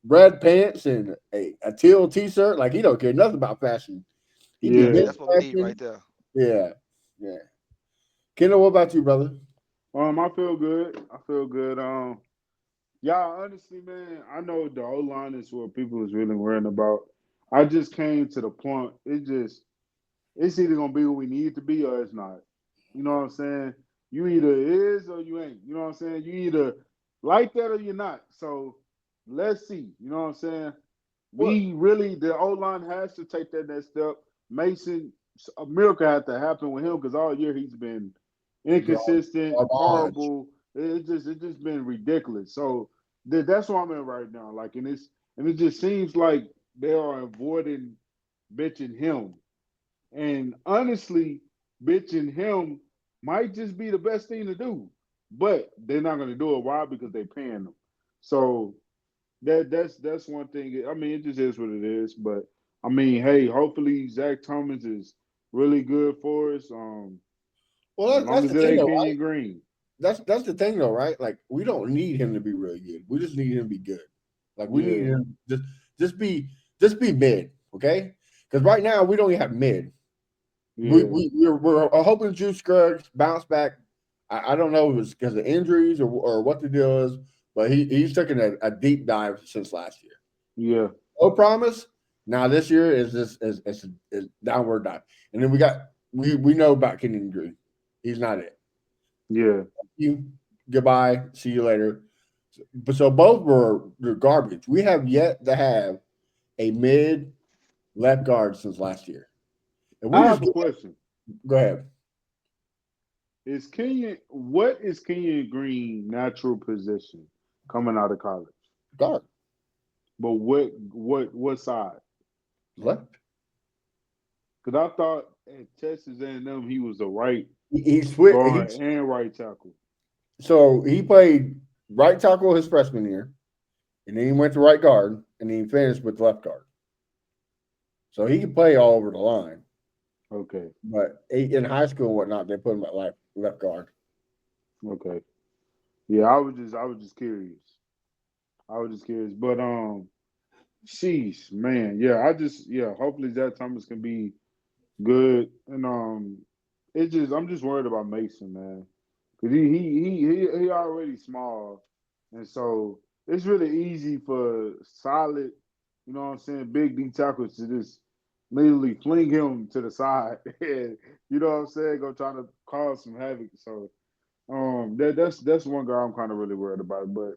red pants and a teal t-shirt. Like he don't care nothing about fashion. He be yeah, Yeah. good that's what we need right fashion. there. Yeah, yeah. Kendall, what about you, brother? I feel good. I feel good. Yeah, honestly, man, I know the O line is what people is really worrying about. I just came to the point. It's either gonna be what we need it to be or it's not. You know what I'm saying? You either is or you ain't. You know what I'm saying? You either like that or you're not. So let's see. You know what I'm saying? What? We really the O line has to take that next step. Mason, a miracle had to happen with him because all year he's been inconsistent, Garbage. horrible. It just been ridiculous. So that's where I'm at right now. Like, and it just seems like they are avoiding bitching him. And honestly, bitching him might just be the best thing to do. But they're not going to do it. Why? Because they're paying them. So that's one thing. I mean, it just is what it is. But I mean, hey, hopefully Zach Thomas is really good for us. As Well, long that's as the it thing, ain't though, right? Kenyon Green. That's the thing, though, right? Like we don't need him to be really good. We just need him to be good. Like we need Yeah, him just be just be mid, okay? Because right now we don't even have mid. yeah, We're hoping Juice Scruggs bounce back. I don't know if it's because of injuries or what the deal is, but he's taken a deep dive since last year. yeah, No promise. Now this year is just is downward dive, and then we know about Kenyon Green. He's not it. yeah. You goodbye. See you later. But so both were garbage. We have yet to have a mid left guard since last year, and we I just have a question. go ahead What is Kenyon Green natural position coming out of college? guard But what side? left. Because I thought at Texas A&M he was the right He switched. guard and right tackle. So he played right tackle his freshman year, and then he went to right guard, and then he finished with left guard. So he could play all over the line. Okay, But in high school and whatnot, they put him at left guard. okay. Yeah, I was just curious. I was just curious. But sheesh, man. Yeah. Hopefully Zach Thomas can be good. And I'm just worried about Mason, man. Cause he already small, and so it's really easy for solid, you know what I'm saying, big D tackles to just literally fling him to the side, and you know what I'm saying, go trying to cause some havoc. So that's one guy I'm kind of really worried about. But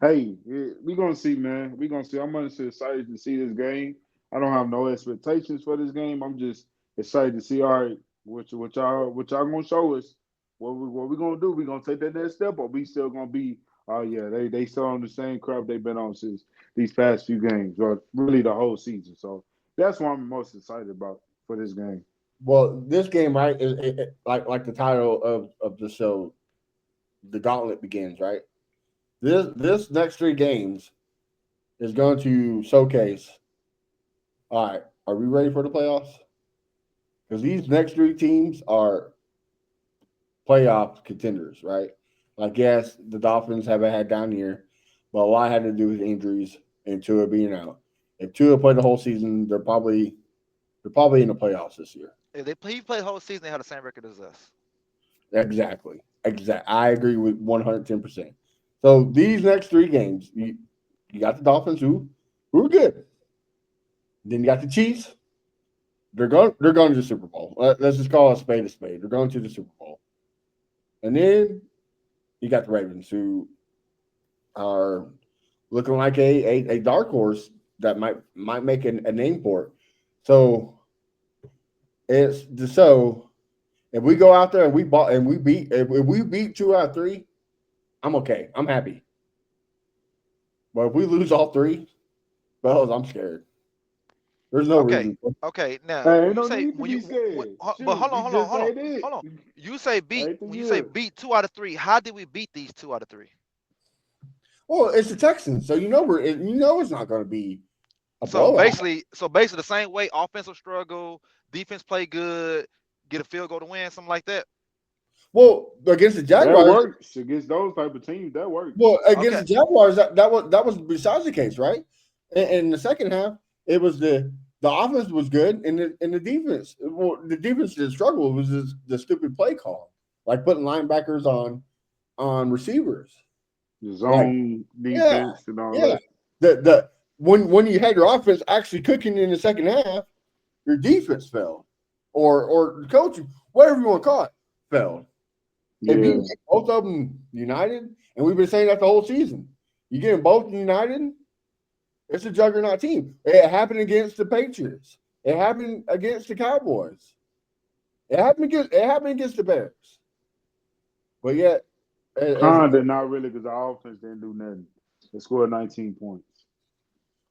hey, we gonna see, man. We gonna see. I'm honestly excited to see this game. I don't have no expectations for this game. I'm just excited to see. All right, what y'all gonna show us? What we gonna do? We gonna take that next step, or we still gonna be? Oh yeah, they still on the same crap they've been on since these past few games, or really the whole season. So that's what I'm most excited about for this game. Well, this game, right, like the title of the show, the Gauntlet begins, right? This next three games is going to showcase. All right, are we ready for the playoffs? Because these next three teams are playoff contenders, right? Like, yes, the Dolphins have had down year, but a lot had to do with injuries and Tua being out. If Tua played the whole season, they're probably in the playoffs this year. If he played the whole season, they had the same record as us. Exactly. Exactly. I agree with 110%. So these next three games, you got the Dolphins who are good. Then you got the Chiefs. They're going to the Super Bowl. Let's just call a spade a spade. They're going to the Super Bowl. And then you got the Ravens, who are looking like a dark horse that might make a name for it. So so if we go out there and we beat if we beat 2 out of 3, I'm okay. I'm happy. But if we lose all 3, fellas, I'm scared. There's no Okay. reason. Okay. Now, Hey, when ain't you no say need to be scared. but Shoot, we just ain't it. hold on. You say beat Ain't the when you say year. beat 2 out of 3. How did we beat these 2 out of 3? Well, it's the Texans, so it's not going to be a So blowout. basically the same way offensive struggle, defense play good, get a field goal to win, something like that. Well, against the That Jaguars, works against those type of teams. That works. well, against Okay. the Jaguars, that was besides the case, right? In the second half, it was the offense was good, and the defense. Well, the defense did struggle. It was the stupid play call, like putting linebackers on receivers. The Like, zone yeah, defense and all yeah. that. The when you had your offense actually cooking in the second half, your defense fell, or the coaching, whatever you want to call it, fell. If you Yeah. get both of them united, and we've been saying that the whole season, you get them both united, it's a juggernaut team. It happened against the Patriots. It happened against the Cowboys. It happened against the Bears. But yet, Kinda not really because the offense didn't do nothing. They scored 19 points.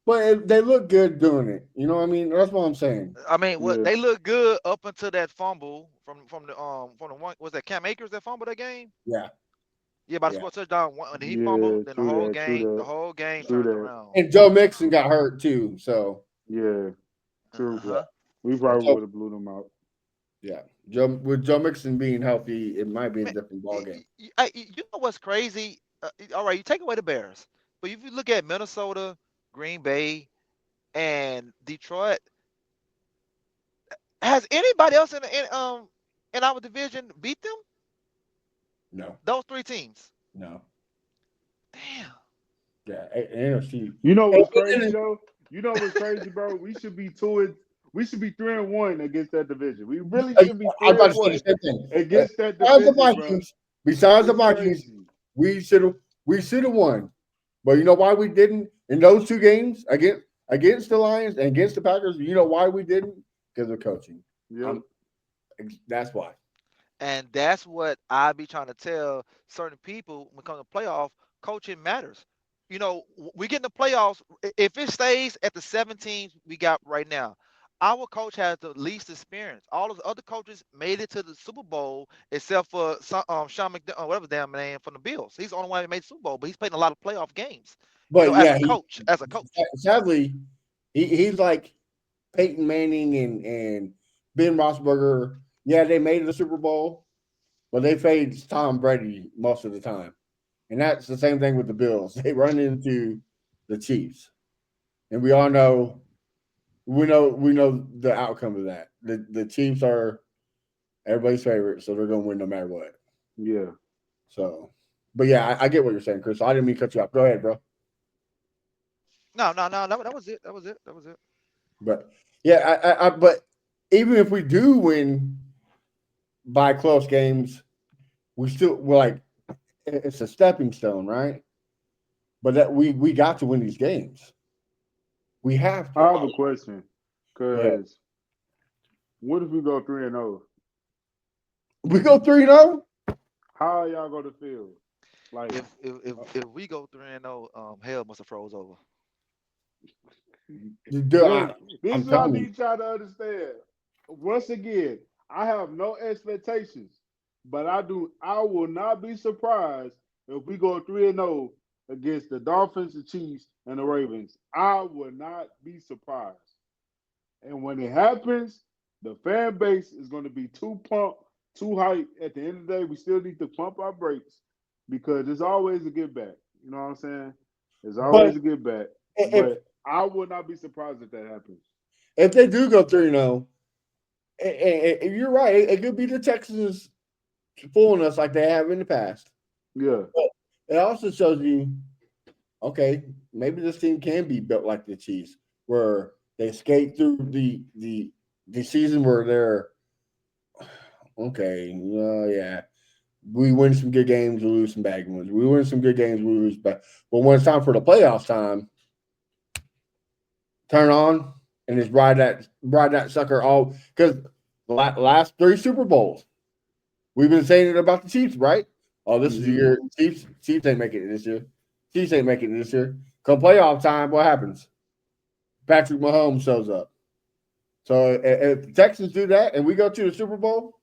they look good doing it. You know what I mean? That's what I'm saying. I mean, what Yeah. they look good up until that fumble from the one, was that Cam Akers that fumbled that game? Yeah, Yeah, by the yeah. score touchdown. When he Yeah, fumbled, then true that, true the that, whole game true turned that. around. And Joe Mixon got hurt too. So Yeah, true. yeah, Uh-huh. We and probably would have blew them out. yeah. With Joe Mixon being healthy, it might be a Man, different ballgame. you know what's crazy? All right, you take away the Bears, but if you look at Minnesota, Green Bay, and Detroit, has anybody else in our division beat them? No, Those 3 teams. no. Damn. Yeah, NFC. You know And- what's crazy and- though? You know what's crazy, bro? We should be 3-1 against that division. We really I should be was three about and to say the one same thing. against that Besides the division, bro. Vikings, besides the It's Vikings, crazy. we should have won. But you know why we didn't in those 2 games against the Lions and against the Packers? You know why we didn't? Because of coaching. Yep. That's why. And that's what I be trying to tell certain people when it comes to playoff, coaching matters. We get in the playoffs. If it stays at the 7 teams we got right now, our coach has the least experience. All of the other coaches made it to the Super Bowl except for Sean McDermott, whatever damn name from the Bills. He's the only one that made the Super Bowl, but he's played in a lot of playoff games. But As yeah, a coach, sadly he's like Peyton Manning and Ben Roethlisberger. Yeah, they made the Super Bowl, but they faced Tom Brady most of the time. And that's the same thing with the Bills. They run into the Chiefs. And we know the outcome of that. The Chiefs are everybody's favorite, so they're gonna win no matter what. Yeah. So but yeah, I get what you're saying, Chris. I didn't mean to cut you off. Go ahead, bro. no. That was it. That was it. But yeah, but even if we do win by close games, we're like it's a stepping stone, right? But that we got to win these games. We have I to. have a question. Yeah. Cause what if we go 3-0? We go 3-0. How y'all gonna feel? Like If we go 3-0, hell must have froze over. Dude, this I'm is what I telling you. be trying to understand. Once again, I have no expectations, but I will not be surprised if we go 3-0 against the Dolphins, the Chiefs, and the Ravens. I will not be surprised. And when it happens, the fan base is going to be too pumped, too hyped. At the end of the day, we still need to pump our brakes because there's always a get back. You know what I'm saying? There's always But a get back. if But I would not be surprised if that happens. if they do go 3-0, you're right. It could be the Texans fooling us like they have in the past. Yeah. it also shows you, okay, maybe this team can be built like the Chiefs, where they skate through the season where they're okay. Yeah, we win some good games, we lose some bad ones. We win some good games, we lose bad. But when it's time for the playoffs time, turn on and just ride that sucker all because the last three Super Bowls we've been saying it about the Chiefs, right? Oh, this is the year Chiefs ain't making it this year. Chiefs ain't making it this year. Come playoff time, what happens? Patrick Mahomes shows up. So if the Texans do that and we go to the Super Bowl,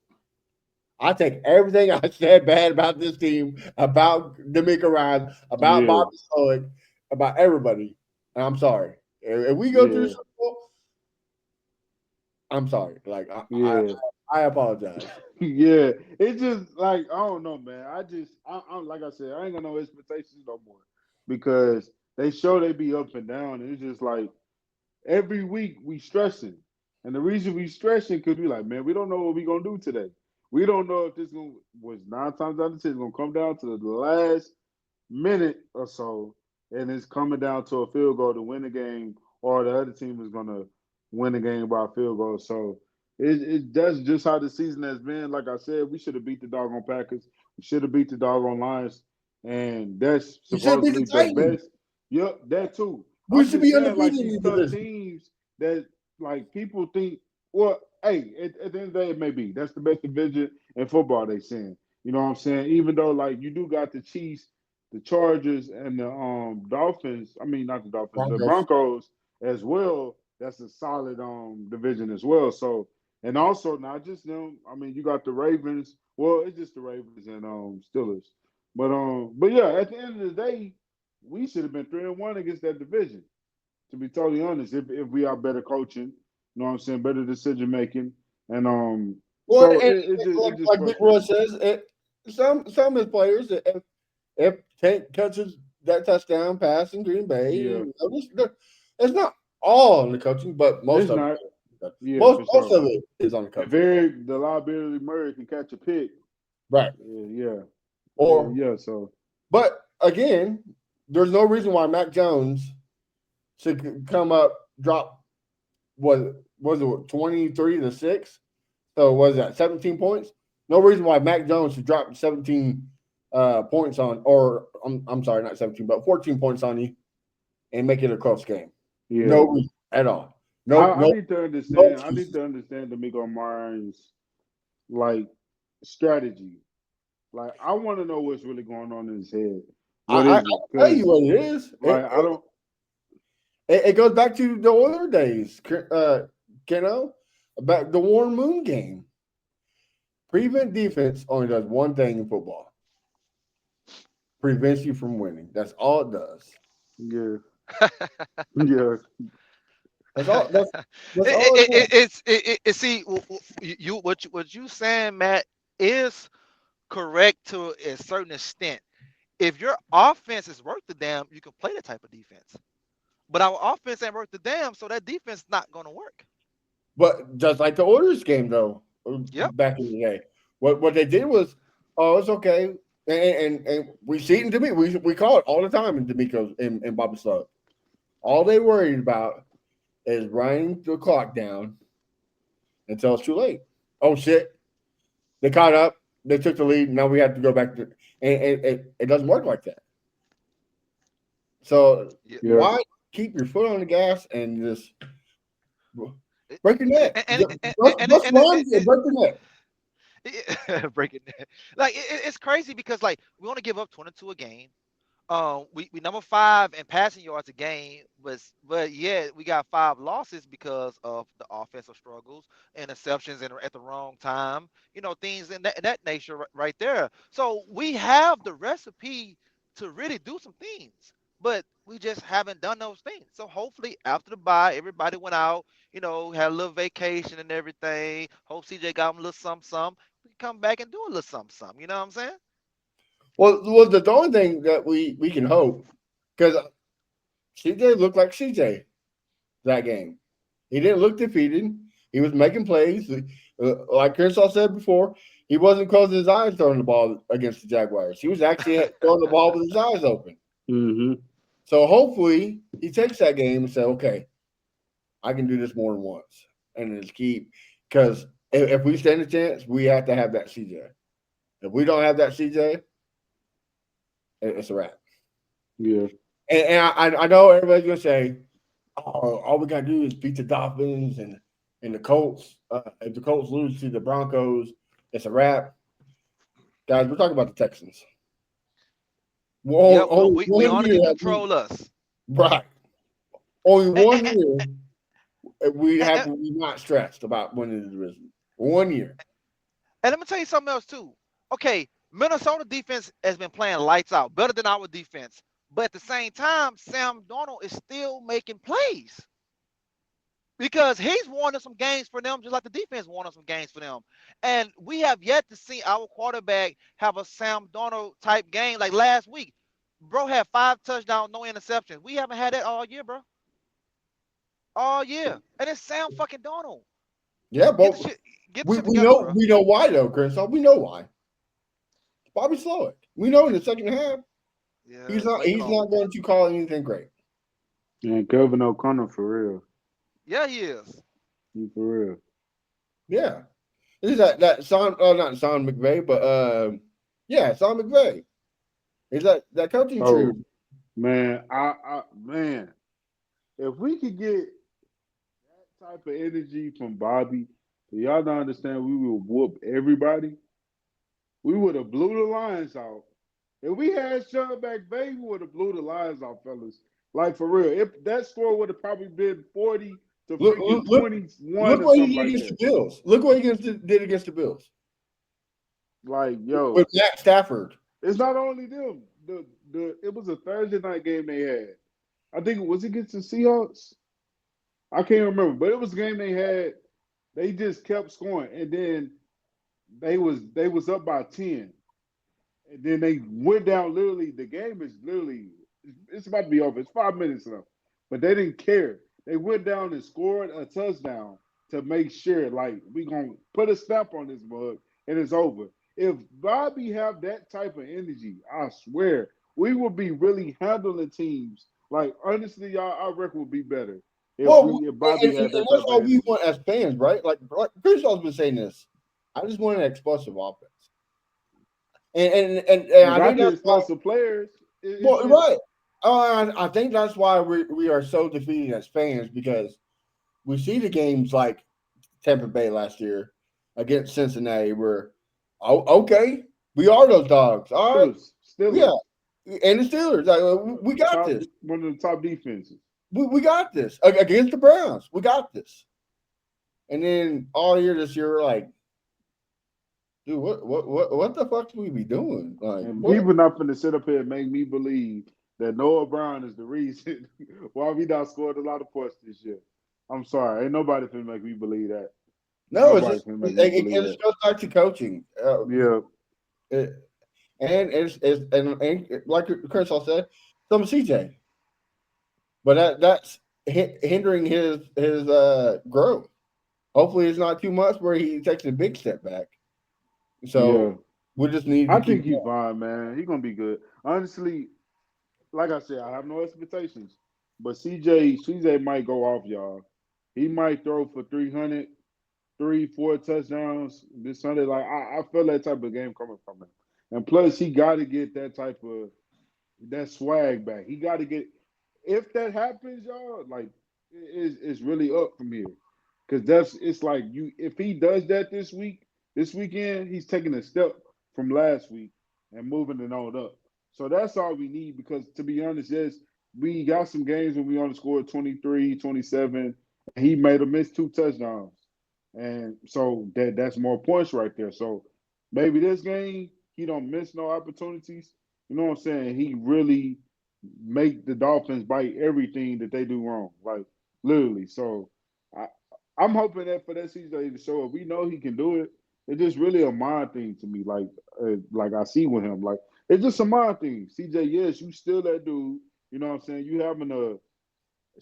I take everything I said bad about this team, about D'Amico Ryan, about Yeah, Bobby Slowick, about everybody. And I'm sorry. If we go to the yeah, Super Bowl, I'm sorry. Like yeah. I apologize. Yeah, it's just like I don't know, man. I'm like I said, I ain't got no expectations no more because they show they be up and down, and it's just like every week we stressing, and the reason we stressing because we like, man, we don't know what we gonna do today. We don't know if this gonna was 9 times out of 10 gonna come down to the last minute or so, and it's coming down to a field goal to win the game, or the other team is gonna win the game by a field goal. So that's just how the season has been. Like I said, we should have beat the doggone Packers. We should have beat the doggone Lions, and that's We should beat the supposedly the Titans. best. Yep, that too. We I'm should just be saying, like undefeated in these the tough division. teams that like people think. Well, hey, at the end of the day, it may be that's the best division in football. They saying, you know what I'm saying? Even though like you do got the Chiefs, the Chargers, and the Dolphins. I mean, not the Dolphins, the Broncos. Broncos as well. That's a solid division as well. So and also not just them. I mean, you got the Ravens. Well, it's just the Ravens and Steelers. But yeah, at the end of the day, we should have been 3-1 against that division. To be totally honest, if we are better coaching, you know what I'm saying, better decision making, and Well, so and it just like Big Roy frustrating. says, some of his players, if Tank catches that touchdown pass in Green Bay, Yeah, it's not all on the coaching, but most it's of not. it. Yeah, Most for most sure. of it is on the If coaching, Eric, the liability Murray can catch a pick, right? yeah, Or yeah. So but again, there's no reason why Mac Jones should come up, drop was it 23-6? So was that 17 points? No reason why Mac Jones should drop 17 points on, or I'm sorry, not 17, but 14 points on you and make it a close game. No yeah, reason at all. No, I no, need to no understand. I need excuses. to understand D'Amico Myers like strategy. Like I want to know what's really going on in his head. What I is it? I'll tell you Because what it is. like I don't. It goes back to the Oiler days, Keno, about the Warren Moon game. Prevent defense only does one thing in football: prevents you from winning. That's all it does. Yeah, yeah, That's all. That's all it does. See you what you saying, Matt, is correct to a certain extent. If your offense is worth the damn, you can play that type of defense. But our offense ain't worth the damn, so that defense is not going to work. But just like the Oilers game, though, Yep. back in the day, what they did was, oh, it's okay, and we see it in D'Amico. We call it all the time in D'Amico's and Bobby Slow. All they worried about is running the clock down until it's too late. Oh shit, they caught up. They took the lead. Now we have to go back to, and it doesn't work like that. So Yeah. yeah. why keep your foot on the gas and just break your neck? And Just run and break your neck. breaking that. Like it's crazy because like we want to give up 22 a game. We number 5 in passing yards a game, but yeah, we got 5 losses because of the offensive struggles, interceptions at the wrong time, things in that nature right there. So we have the recipe to really do some things, but we just haven't done those things. So hopefully after the bye, everybody went out, had a little vacation and everything. Hope CJ got him a little something, something. We can come back and do a little something, something. You know what I'm saying? Well, the only thing that we can hope because CJ looked like CJ that game. He didn't look defeated. He was making plays. Like Kershaw said before, He wasn't closing his eyes throwing the ball against the Jaguars. He was actually throwing the ball with his eyes open. Mm-hmm. So hopefully he takes that game and says, okay, I can do this more than once. And just keep because if we stand a chance, we have to have that CJ. If we don't have that CJ, it's a wrap. Yeah. And I know everybody's gonna say, "Oh, all we gotta do is beat the Dolphins and the Colts. If the Colts lose to the Broncos, it's a wrap." Guys, we're talking about the Texans. Yep, Only we one only year can have we control us. right. Only And, one year we and, have and, to be not stressed about winning the division. 1 year. and let me tell you something else too. Okay, Minnesota defense has been playing lights out, better than our defense. But at the same time, Sam Darnold is still making plays because he's won us some games for them, just like the defense won us some games for them. And we have yet to see our quarterback have a Sam Darnold type game like last week. Bro had 5 touchdowns, no interceptions. We haven't had that all year, bro. All year. And it's Sam fucking Darnold. Yeah, Get the but shit, get the we, shit we together, know bro. we know why though, Crenshaw. We know why. Bobby Slowick. We know in the second half Yeah, he's sleeping on not him. going to call anything great. And Kevin O'Connor for real. Yeah, he is. He for real. Yeah. This is that Sean not Sean McVay, but yeah, Sean McVay. Is that coaching tree? Oh man, man, if we could get that type of energy from Bobby, y'all don't understand we will whoop everybody. We would have blew the Lions out. If we had Sean McVay, we would have blew the Lions out, fellas. Like for real. If that score would have probably been 40 to Look, freaking look, 21 look or what he something did like against the that. Bills. Look what he did against the Bills Like, with yo, Matt Stafford. it's not only them. The it was a Thursday night game they had. I think it was against the Seahawks. I can't remember, but it was a game they had. They just kept scoring, and then they was up by 10, and then they went down. Literally, the game is literally it's about to be over. It's 5 minutes left, but they didn't care. They went down and scored a touchdown to make sure, like, we gonna put a stamp on this mug, and it's over. If Bobby have that type of energy, I swear we will be really handling teams. Like honestly, y'all, our record would be better Well, if Bobby had and that that's type of all we energy. want as fans, right? Like Crensshaw's been saying this. I just want an explosive offense, and We I think got the that's why. explosive players. It's Well, just right. I think that's why we are so defeated as fans because we see the games like Tampa Bay last year against Cincinnati where, oh, okay, we are those dogs. All right. Steelers. Yeah. Steelers. And the Steelers, like, we got Top this. one of the top defenses. We got this against the Browns. We got this. And then all year this year, we're like, dude, what the fuck do we be doing? Like, And what? people not finna sit up here and make me believe that Noah Brown is the reason why we not scored a lot of points this year. I'm sorry. Ain't nobody finna make me believe that. No, it's Nobody just finna make me believe it just that. goes back to coaching. Yeah. It, and and like Chris said, some CJ, but that's hindering his growth. Hopefully, it's not too much where he takes a big step back. Yeah. So we just need to I keep think he's going. fine, man. He's gonna be good. Honestly, like I said, I have no expectations. But CJ might go off, y'all. He might throw for 300, 4 touchdowns this Sunday. Like I feel that type of game coming from him. And plus, he got to get that type of that swag back. He got to get. If that happens, y'all, like it's really up from here. Because it's like you. If he does that this weekend, he's taking a step from last week and moving it on up. So that's all we need. Because to be honest, yes, we got some games when we only scored 23, 27, and he made a miss 2 touchdowns. And so that's more points right there. So maybe this game he don't miss no opportunities. You know what I'm saying? He really make the Dolphins bite everything that they do wrong, like literally. So I, I'm hoping that for that season to show up. We know he can do it. It's just really a mind thing to me. Like I see with him, like it's just a mind thing. CJ, yes, you still that dude. You know what I'm saying? You having a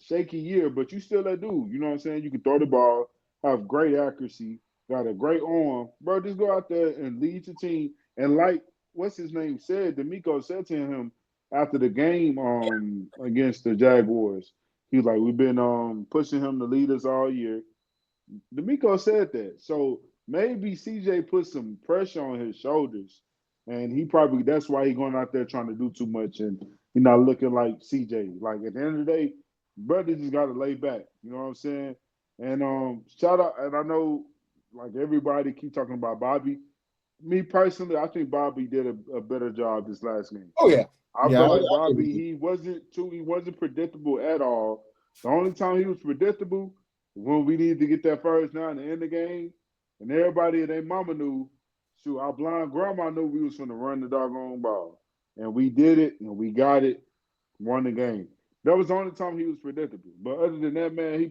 shaky year, but you still that dude. You know what I'm saying? You can throw the ball, have great accuracy, got a great arm, bro. Just go out there and lead your team. And like what's his name said, D'Amico said to him after the game against the Jaguars, he was like, we've been pushing him to lead us all year. D'Amico said that. So maybe CJ put some pressure on his shoulders. And he probably that's why he going out there trying to do too much and he not looking like CJ. Like at the end of the day, brother just gotta lay back. You know what I'm saying? And shout out and I know like everybody keep talking about Bobby. Me personally, I think Bobby did a better job this last game. Oh yeah, I yeah. feel like Bobby, he wasn't predictable at all. The only time he was predictable when we needed to get that first down to end the game, and everybody and their mama knew, shoot, our blind grandma knew we was going to run the doggone ball. And we did it, and we got it, won the game. That was the only time he was predictable. But other than that, man,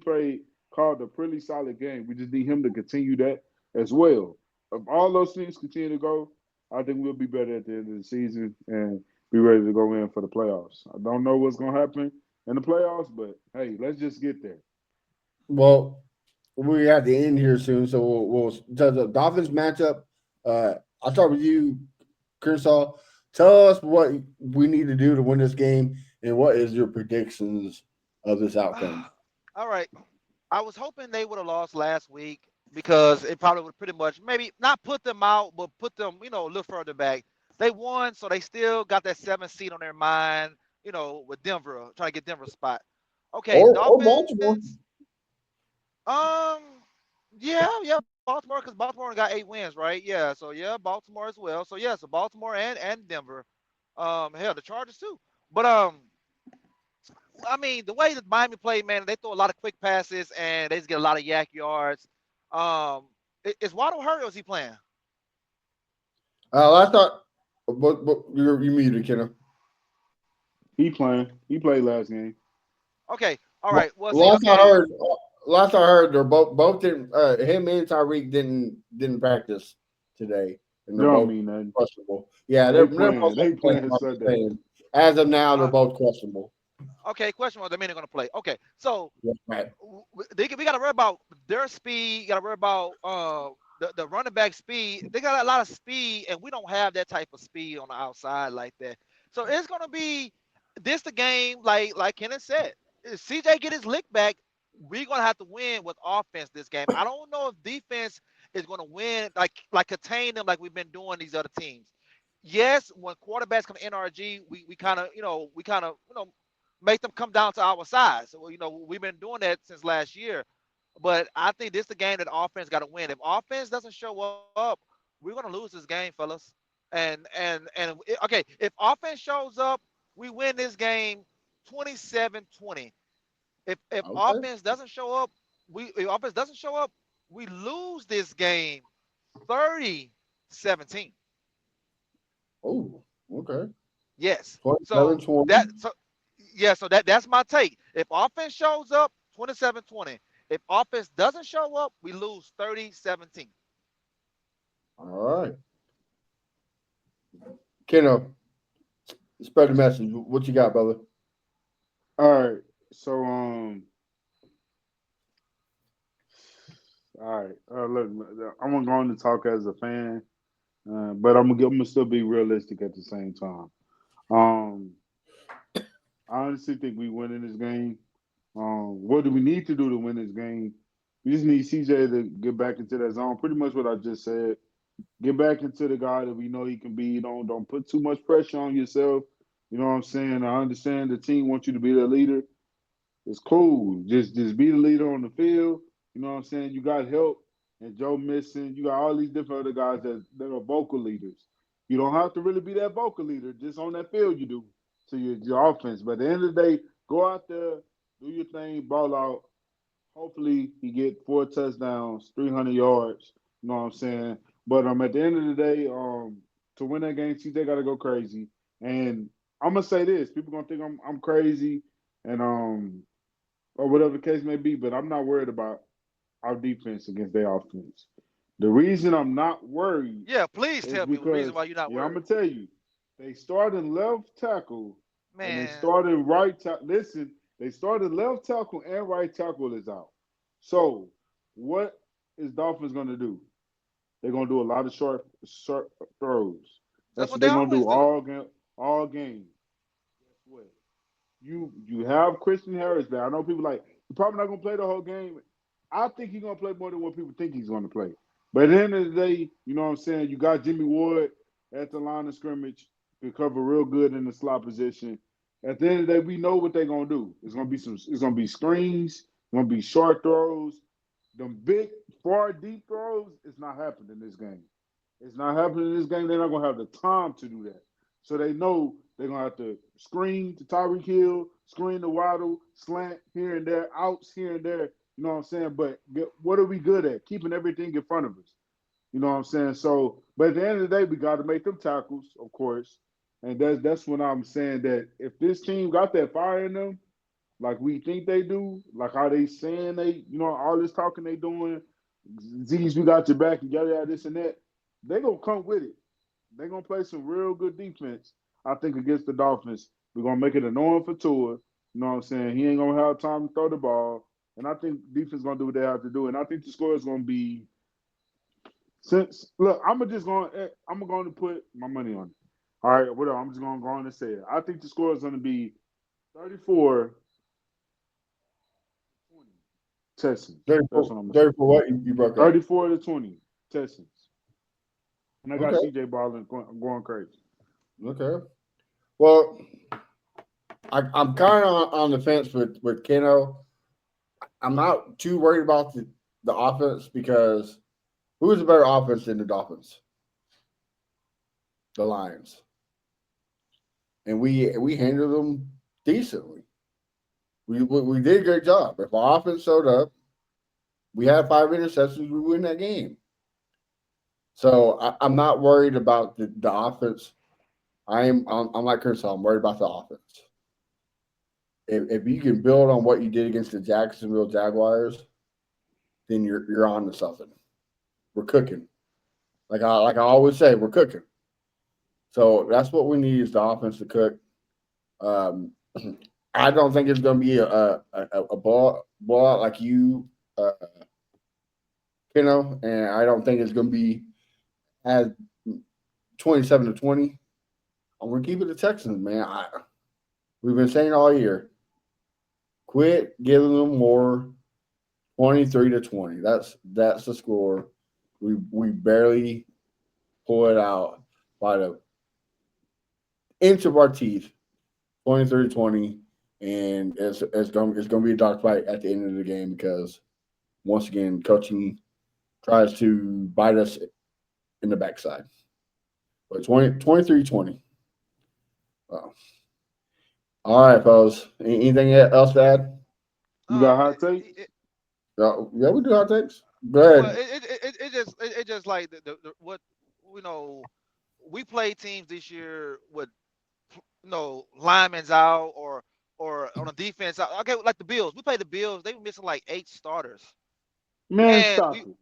called a pretty solid game. We just need him to continue that as well. If all those things continue to go, I think we'll be better at the end of the season and be ready to go in for the playoffs. I don't know what's going to happen in the playoffs, but hey, let's just get there. Well, we have to end here soon, so we'll does the Dolphins matchup. I'll start with you, Kershaw. Tell us what we need to do to win this game, and what is your predictions of this outcome? All right. I was hoping they would have lost last week because it probably would pretty much maybe not put them out, but put them, a little further back. They won, so they still got that 7th seed on their mind, with Denver, trying to get Denver's spot. Okay, Or Baltimore? Dolphins. Um, yeah, Baltimore, because Baltimore got 8 wins, right? Yeah, so yeah, Baltimore as well. So yeah, so Baltimore and Denver. Hell, the Chargers too. But I mean, the way that Miami played, man, they throw a lot of quick passes and they just get a lot of yak yards. Is Waddle hurt or is he playing? I thought, but you muted, Kenna. He playing. He played last game. Okay, all right. Well, see, Last I okay, heard, they're both didn't. Him and Tyreek didn't practice today, and That they're don't both mean nothing. questionable. Yeah, They they're playing. both They playing. playing Sunday. As of now, they're uh, both questionable. okay. Question was, I mean, they're gonna play. Okay, so Yeah, right. we got to worry about their speed. Got to worry about the running back speed. They got a lot of speed, and we don't have that type of speed on the outside like that. So it's gonna be this the game, like Kenneth said. If CJ get his lick back, we're gonna have to win with offense this game. I don't know if defense is gonna win, like contain them like we've been doing these other teams. Yes, when quarterbacks come to NRG, we kind of make them come down to our size. So, we've been doing that since last year. But I think this is the game that offense got to win. If offense doesn't show up, we're gonna lose this game, fellas. Okay, if offense shows up, we win this game 27-20. If Okay. offense doesn't show up, we lose this game 30-17. Oh, okay. Yes. 27 So 20. that so yeah, so that's my take. If offense shows up, 27-20. If offense doesn't show up, we lose 30-17. All right. Kenna, spread the message. What you got, brother? All right. So all right. Look, I'm gonna go on to talk as a fan, but I'm gonna still be realistic at the same time. Um, I honestly think we win in this game. What do we need to do to win this game? We just need CJ to get back into that zone. Pretty much what I just said. Get back into the guy that we know he can be. Don't put too much pressure on yourself. You know what I'm saying? I understand the team wants you to be the leader. It's cool. Just be the leader on the field. You know what I'm saying? You got help and Joe Mixon. You got all these different other guys that are vocal leaders. You don't have to really be that vocal leader. Just on that field you do to your offense. But at the end of the day, go out there, do your thing, ball out. Hopefully he get 4 touchdowns, 300 yards. You know what I'm saying? But at the end of the day, to win that game, CJ got to go crazy. And I'm gonna say this: people gonna think I'm crazy, and or whatever the case may be. But I'm not worried about our defense against their offense. The reason I'm not worried Yeah, please is tell me the reason because why you're not I'm worried. gonna tell you, they started left tackle and they Man, started right tackle. Listen, they started left tackle and right tackle is out. So what is Dolphins gonna do? They're gonna do a lot of short throws. That's That's what what they they're gonna do always do. all game. Guess what? You have Christian Harris there. I know people like he's probably not gonna play the whole game. I think he's gonna play more than what people think he's gonna play. But at the end of the day, you know what I'm saying? You got Jimmy Ward at the line of scrimmage to cover real good in the slot position. At the end of the day, we know what they're gonna do. It's gonna be screens, it's gonna be short throws. Them big, far, deep throws, it's not happening in this game. It's not happening in this game. They're not gonna have the time to do that. So they know they're gonna have to screen to Tyreek Hill, screen to Waddle, slant here and there, outs here and there. You know what I'm saying? But what are we good at? Keeping everything in front of us. You know what I'm saying? So, but at the end of the day, we got to make them tackles, of course. And that's when I'm saying that if this team got that fire in them, like we think they do, like how they saying they, all this talking they doing, Z's, we got your back and yada yada this and that, they gonna come with it. They gonna play some real good defense. I think against the Dolphins, we're gonna make it annoying for Tua. You know what I'm saying? He ain't gonna have time to throw the ball, and I think defense gonna do what they have to do. And I think the score is gonna be since look, I'm going to put my money on it. All right, whatever. I'm just gonna go on and say it. I think the score is gonna be 34-20 Texans. That's 34, what I'm gonna say. 34 what? You broke up. 34-20 Texans. And I got Okay. CJ Ballin going crazy. Okay. Well, I'm kind of on the fence with Keno. I'm not too worried about the offense because who is a better offense than the Dolphins? The Lions. And we handled them decently. We did a great job. If our offense showed up, we had 5 interceptions, we win that game. So I'm not worried about the offense. I'm like Chris. I'm worried about the offense. If you can build on what you did against the Jacksonville Jaguars, then you're on to something. We're cooking. Like I always say, we're cooking. So that's what we need is the offense to cook. Um, I don't think it's going to be a blowout like and I don't think it's going to be as 27-20. I'm going to keep it the Texans, man. We've been saying all year, quit giving them more. 23-20. That's the score. We barely pull it out by the inch of our teeth. 23-20, and it's going to be a dark fight at the end of the game because once again, coaching tries to bite us in the backside. But 23-20. Wow. All right, fellas. Anything else to add? You got Um, hot takes? Yeah, we do our takes. Go well, ahead. it just like the what you know we play teams this year with linemen's out or on a defense out. Okay, like the Bills, we played the Bills. They were missing like 8 starters, Man, and stop we it.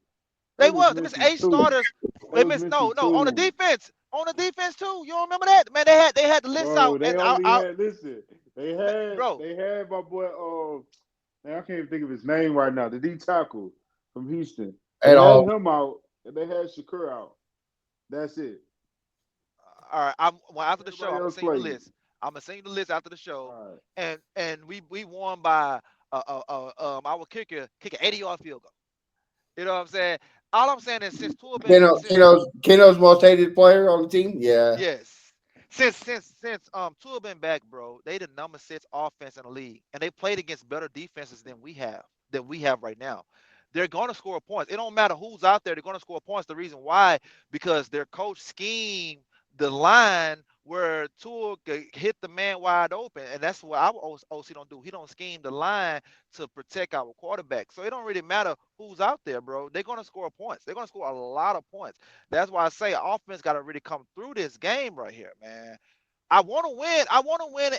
They they was was they missed missing eight two. starters. They They was missed missing no on the two. defense. On the defense too. You don't remember that? Man, they had the list Bro, out they and only out had listen. They man, had bro. they had my boy man, I can't even think of his name right now. The D tackle from Houston. They At had all. him out and they had Shakur out. That's it. All right, after the show, Everybody I'm gonna else send you the played. list. I'm gonna send you the list after the show, All right. and we won by our kick an 80-yard field goal. You know what I'm saying? All I'm saying is since Tua been since Keno's most hated player on the team. Yeah, yes. Since Tua been back, bro, they the number 6 offense in the league, and they played against better defenses than we have right now. They're gonna score points. It don't matter who's out there. They're gonna score points. The reason why, because their coach scheme the line where Tua could hit the man wide open, and that's what our OC don't do. He don't scheme the line to protect our quarterback. So it don't really matter who's out there, bro. They're gonna score points. They're gonna score a lot of points. That's why I say offense got to really come through this game right here, man. I want to win. I want to win,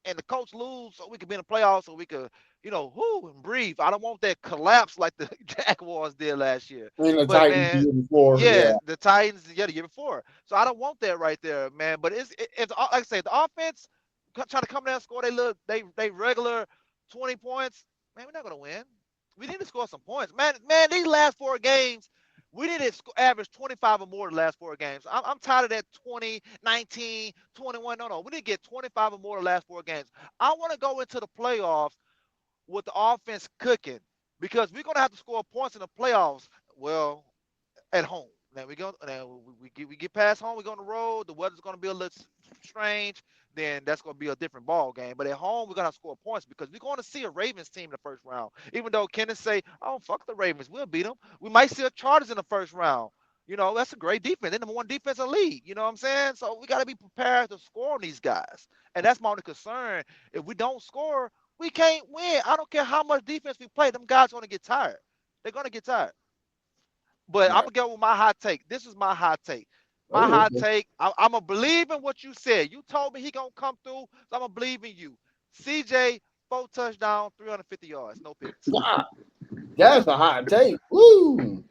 and the coach lose so we can be in the playoffs, so we could, whoo and breathe. I don't want that collapse like the Jaguars did last year. and the But Titans the man, year before. Yeah, yeah, the Titans, yeah, the year before. So I don't want that right there, man. But it's like I say, the offense try to come down and score. They regular 20 points. Man, we're not gonna win. We need to score some points, man. Man, these last 4 games. We need to average 25 or more the last 4 games. I'm tired of that 20, 19, 21. No. We need to get 25 or more the last 4 games. I want to go into the playoffs with the offense cooking because we're going to have to score points in the playoffs. Well, at home. Now we go. Now we get past home. We go on the road. The weather's going to be a little strange. Then that's going to be a different ball game. But at home, we're going to score points because we're going to see a Ravens team in the first round. Even though Kenneth say, "Oh fuck the Ravens, we'll beat them." We might see a Chargers in the first round. That's a great defense. They're number one defense in the league. You know what I'm saying? So we got to be prepared to score on these guys. And that's my only concern. If we don't score, we can't win. I don't care how much defense we play. Them guys are going to get tired. They're going to get tired. But I'm Right. gonna go with my hot take. This is my hot take. My Oh, hot okay. take. I'm gonna believe in what you said. You told me he gonna come through, so I'm gonna believe in you. CJ, 4 touchdowns, 350 yards, no picks. God, that's a hot take. Woo!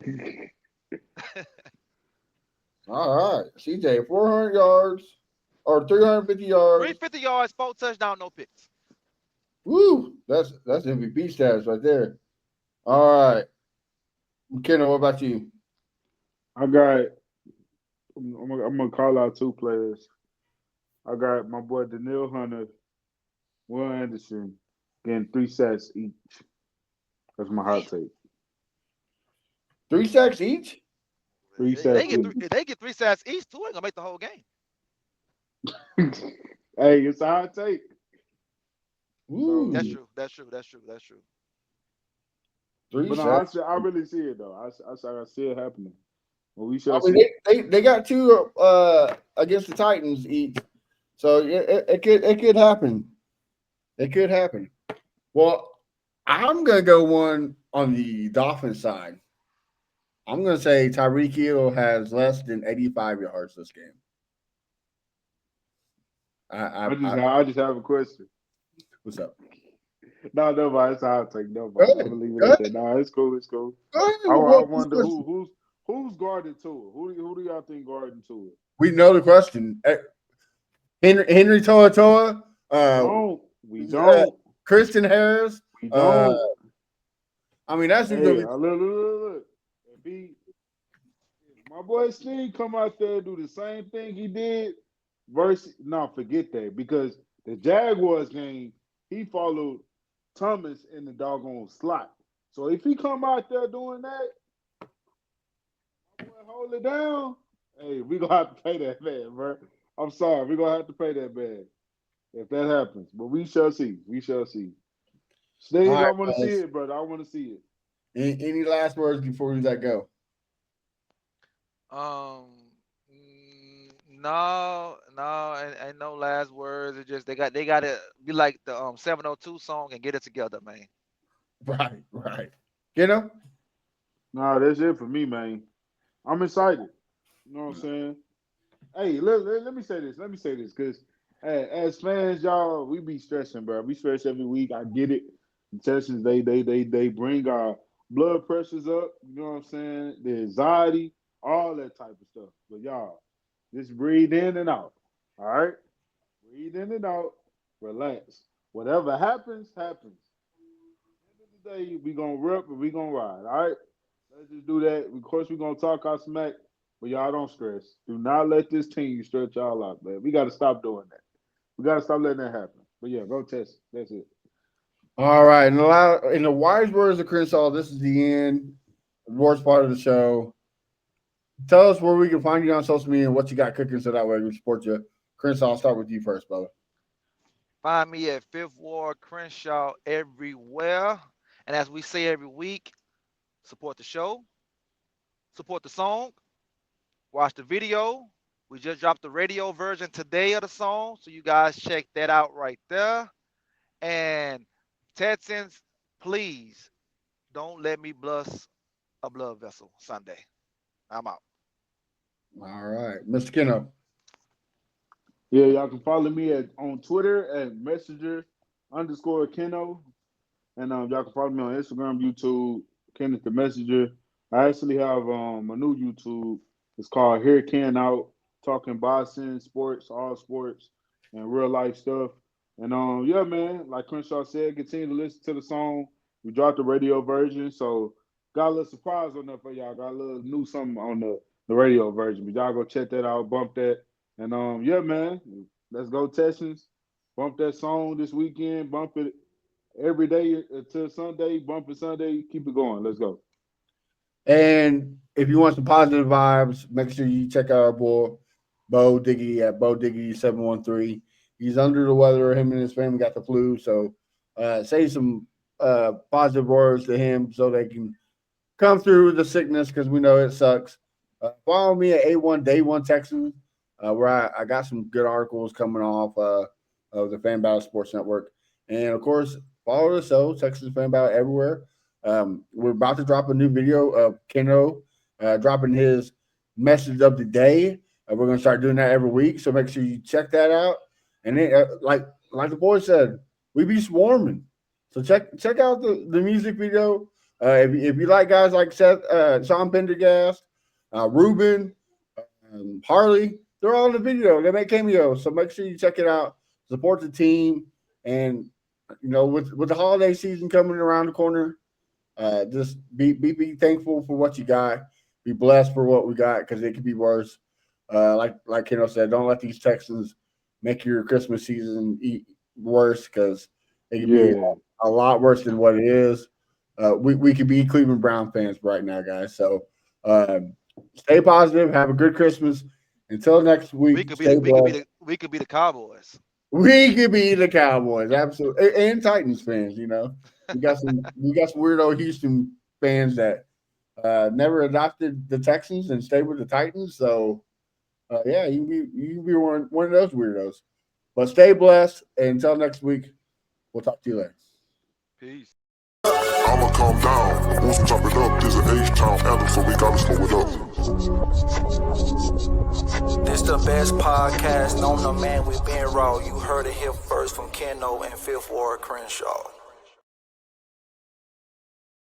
All right, CJ, 400 yards or 350 yards. 350 yards, 4 touchdowns, no picks. Woo! That's MVP status right there. All right, McKenna, what about you? I got. I'm gonna call out two players. I got my boy Daniil Hunter, Will Anderson, getting 3 sacks each. That's my hot take. 3 sacks each. Three If they sacks get each. three, if they get 3 sacks each, two ain't gonna make the whole game. Hey, it's a hot take. So, That's Woo! true. That's true. That's true. That's true. Three but no, I sacks. see, I really see it though. I see it happening. Well, we I shall mean, see. they got two against the Titans each, so it could happen. It could happen. Well, I'm gonna go one on the Dolphins side. I'm gonna say Tyreek Hill has less than 85 yards this game. I I just have a question. what's up? No, nobody. It's a hot take. Go Nobody. I'm ahead. gonna leave it Go at ahead. that. No, it's cool. It's cool. Go ahead. I What's the wonder question? who's guarding to it. Who do y'all think guarding to it? We know the question. Henry Toa, We uh, don't. Kristen Harris. We Uh, don't. I mean, that's who's Hey, gonna be. look. If my boy Steve come out there and do the same thing he did, versus no, forget that because the Jaguars game he followed Thomas in the doggone slot. So if he come out there doing that, my boy hold it down. Hey, we gonna have to pay that man, bro. I'm sorry, we gonna have to pay that man if that happens. But we shall see. We shall see. All Steve, right, I want to see fellas. it, brother. I want to see it. Any last words before we let go? No, and no last words. It's just they gotta be like the 702 song and get it together, man. Right, right. You know. Nah, that's it for me, man. I'm excited. You know what I'm saying? Hey, let me say this. Let me say this, because as fans, y'all, we be stressing, bro. We stress every week. I get it. The Texans, they bring our blood pressures up. You know what I'm saying? The anxiety, all that type of stuff. But y'all, just breathe in and out. All right, breathe in and out. Relax. Whatever happens, happens. End of the day, we gonna rip and we gonna ride. All right. Let's just do that. Of course, we're gonna talk our smack, but y'all don't stress. Do not let this team stretch y'all out, man. We gotta stop doing that. We gotta stop letting that happen. But yeah, go test. That's it. All right. In the wise words of Crenshaw, this is the end. The worst part of the show. Tell us where we can find you on social media and what you got cooking so that way we support you. Crenshaw, I'll start with you first, brother. Find me at Fifth Ward Crenshaw everywhere. And as we say every week, support the show, support the song, watch the video. We just dropped the radio version today of the song, so you guys check that out right there. And Texans, please don't let me bust a blood vessel Sunday. I'm out. All right. Mr. Keno. Yeah, y'all can follow me on Twitter at Messenger underscore Keno. And y'all can follow me on Instagram, YouTube, Kenneth the Messenger. I actually have a new YouTube. It's called Here Ken Out, talking boxing, sports, all sports, and real life stuff. And yeah, man, like Crenshaw said, continue to listen to the song. We dropped the radio version, so got a little surprise on there for y'all. Got a little new something on the radio version. But y'all go check that out, bump that. And yeah, man, let's go Texans. Bump that song this weekend. Bump it every day until Sunday. Bump it Sunday. Keep it going. Let's go. And if you want some positive vibes, make sure you check out our boy Bo Diggity at Bo Diggity 713. He's under the weather. Him and his family got the flu, so say some positive words to him so they can come through the sickness because we know it sucks. Follow me at A1 Day One Texans, where I got some good articles coming off of the Fan Battle Sports Network, and of course follow the show Texas Fan Battle everywhere. We're about to drop a new video of Keno dropping his message of the day. We're going to start doing that every week, so make sure you check that out. And then, like the boy said, we be swarming. So check out the music video. If you like guys like Seth, Sean Pendergast, Ruben, Harley, they're all in the video. They make cameos, so make sure you check it out. Support the team, and with the holiday season coming around the corner, just be thankful for what you got. Be blessed for what we got because it could be worse. Like Keno said, don't let these Texans make your Christmas season worse because it could be a lot worse than what it is. We could be Cleveland Brown fans right now, guys. So stay positive. Have a good Christmas. Until next week, we could be the Cowboys. We could be the Cowboys, absolutely, and Titans fans. We got some weirdo Houston fans that never adopted the Texans and stayed with the Titans. So, yeah, you be one of those weirdos. But stay blessed. And until next week, we'll talk to you later. Peace. I'ma calm down. Once we chop it up, there's an H-Town anthem, so we gotta slow it up. This the best podcast known to man. We been raw. You heard it here first from Keno and Fifth Ward Crenshaw.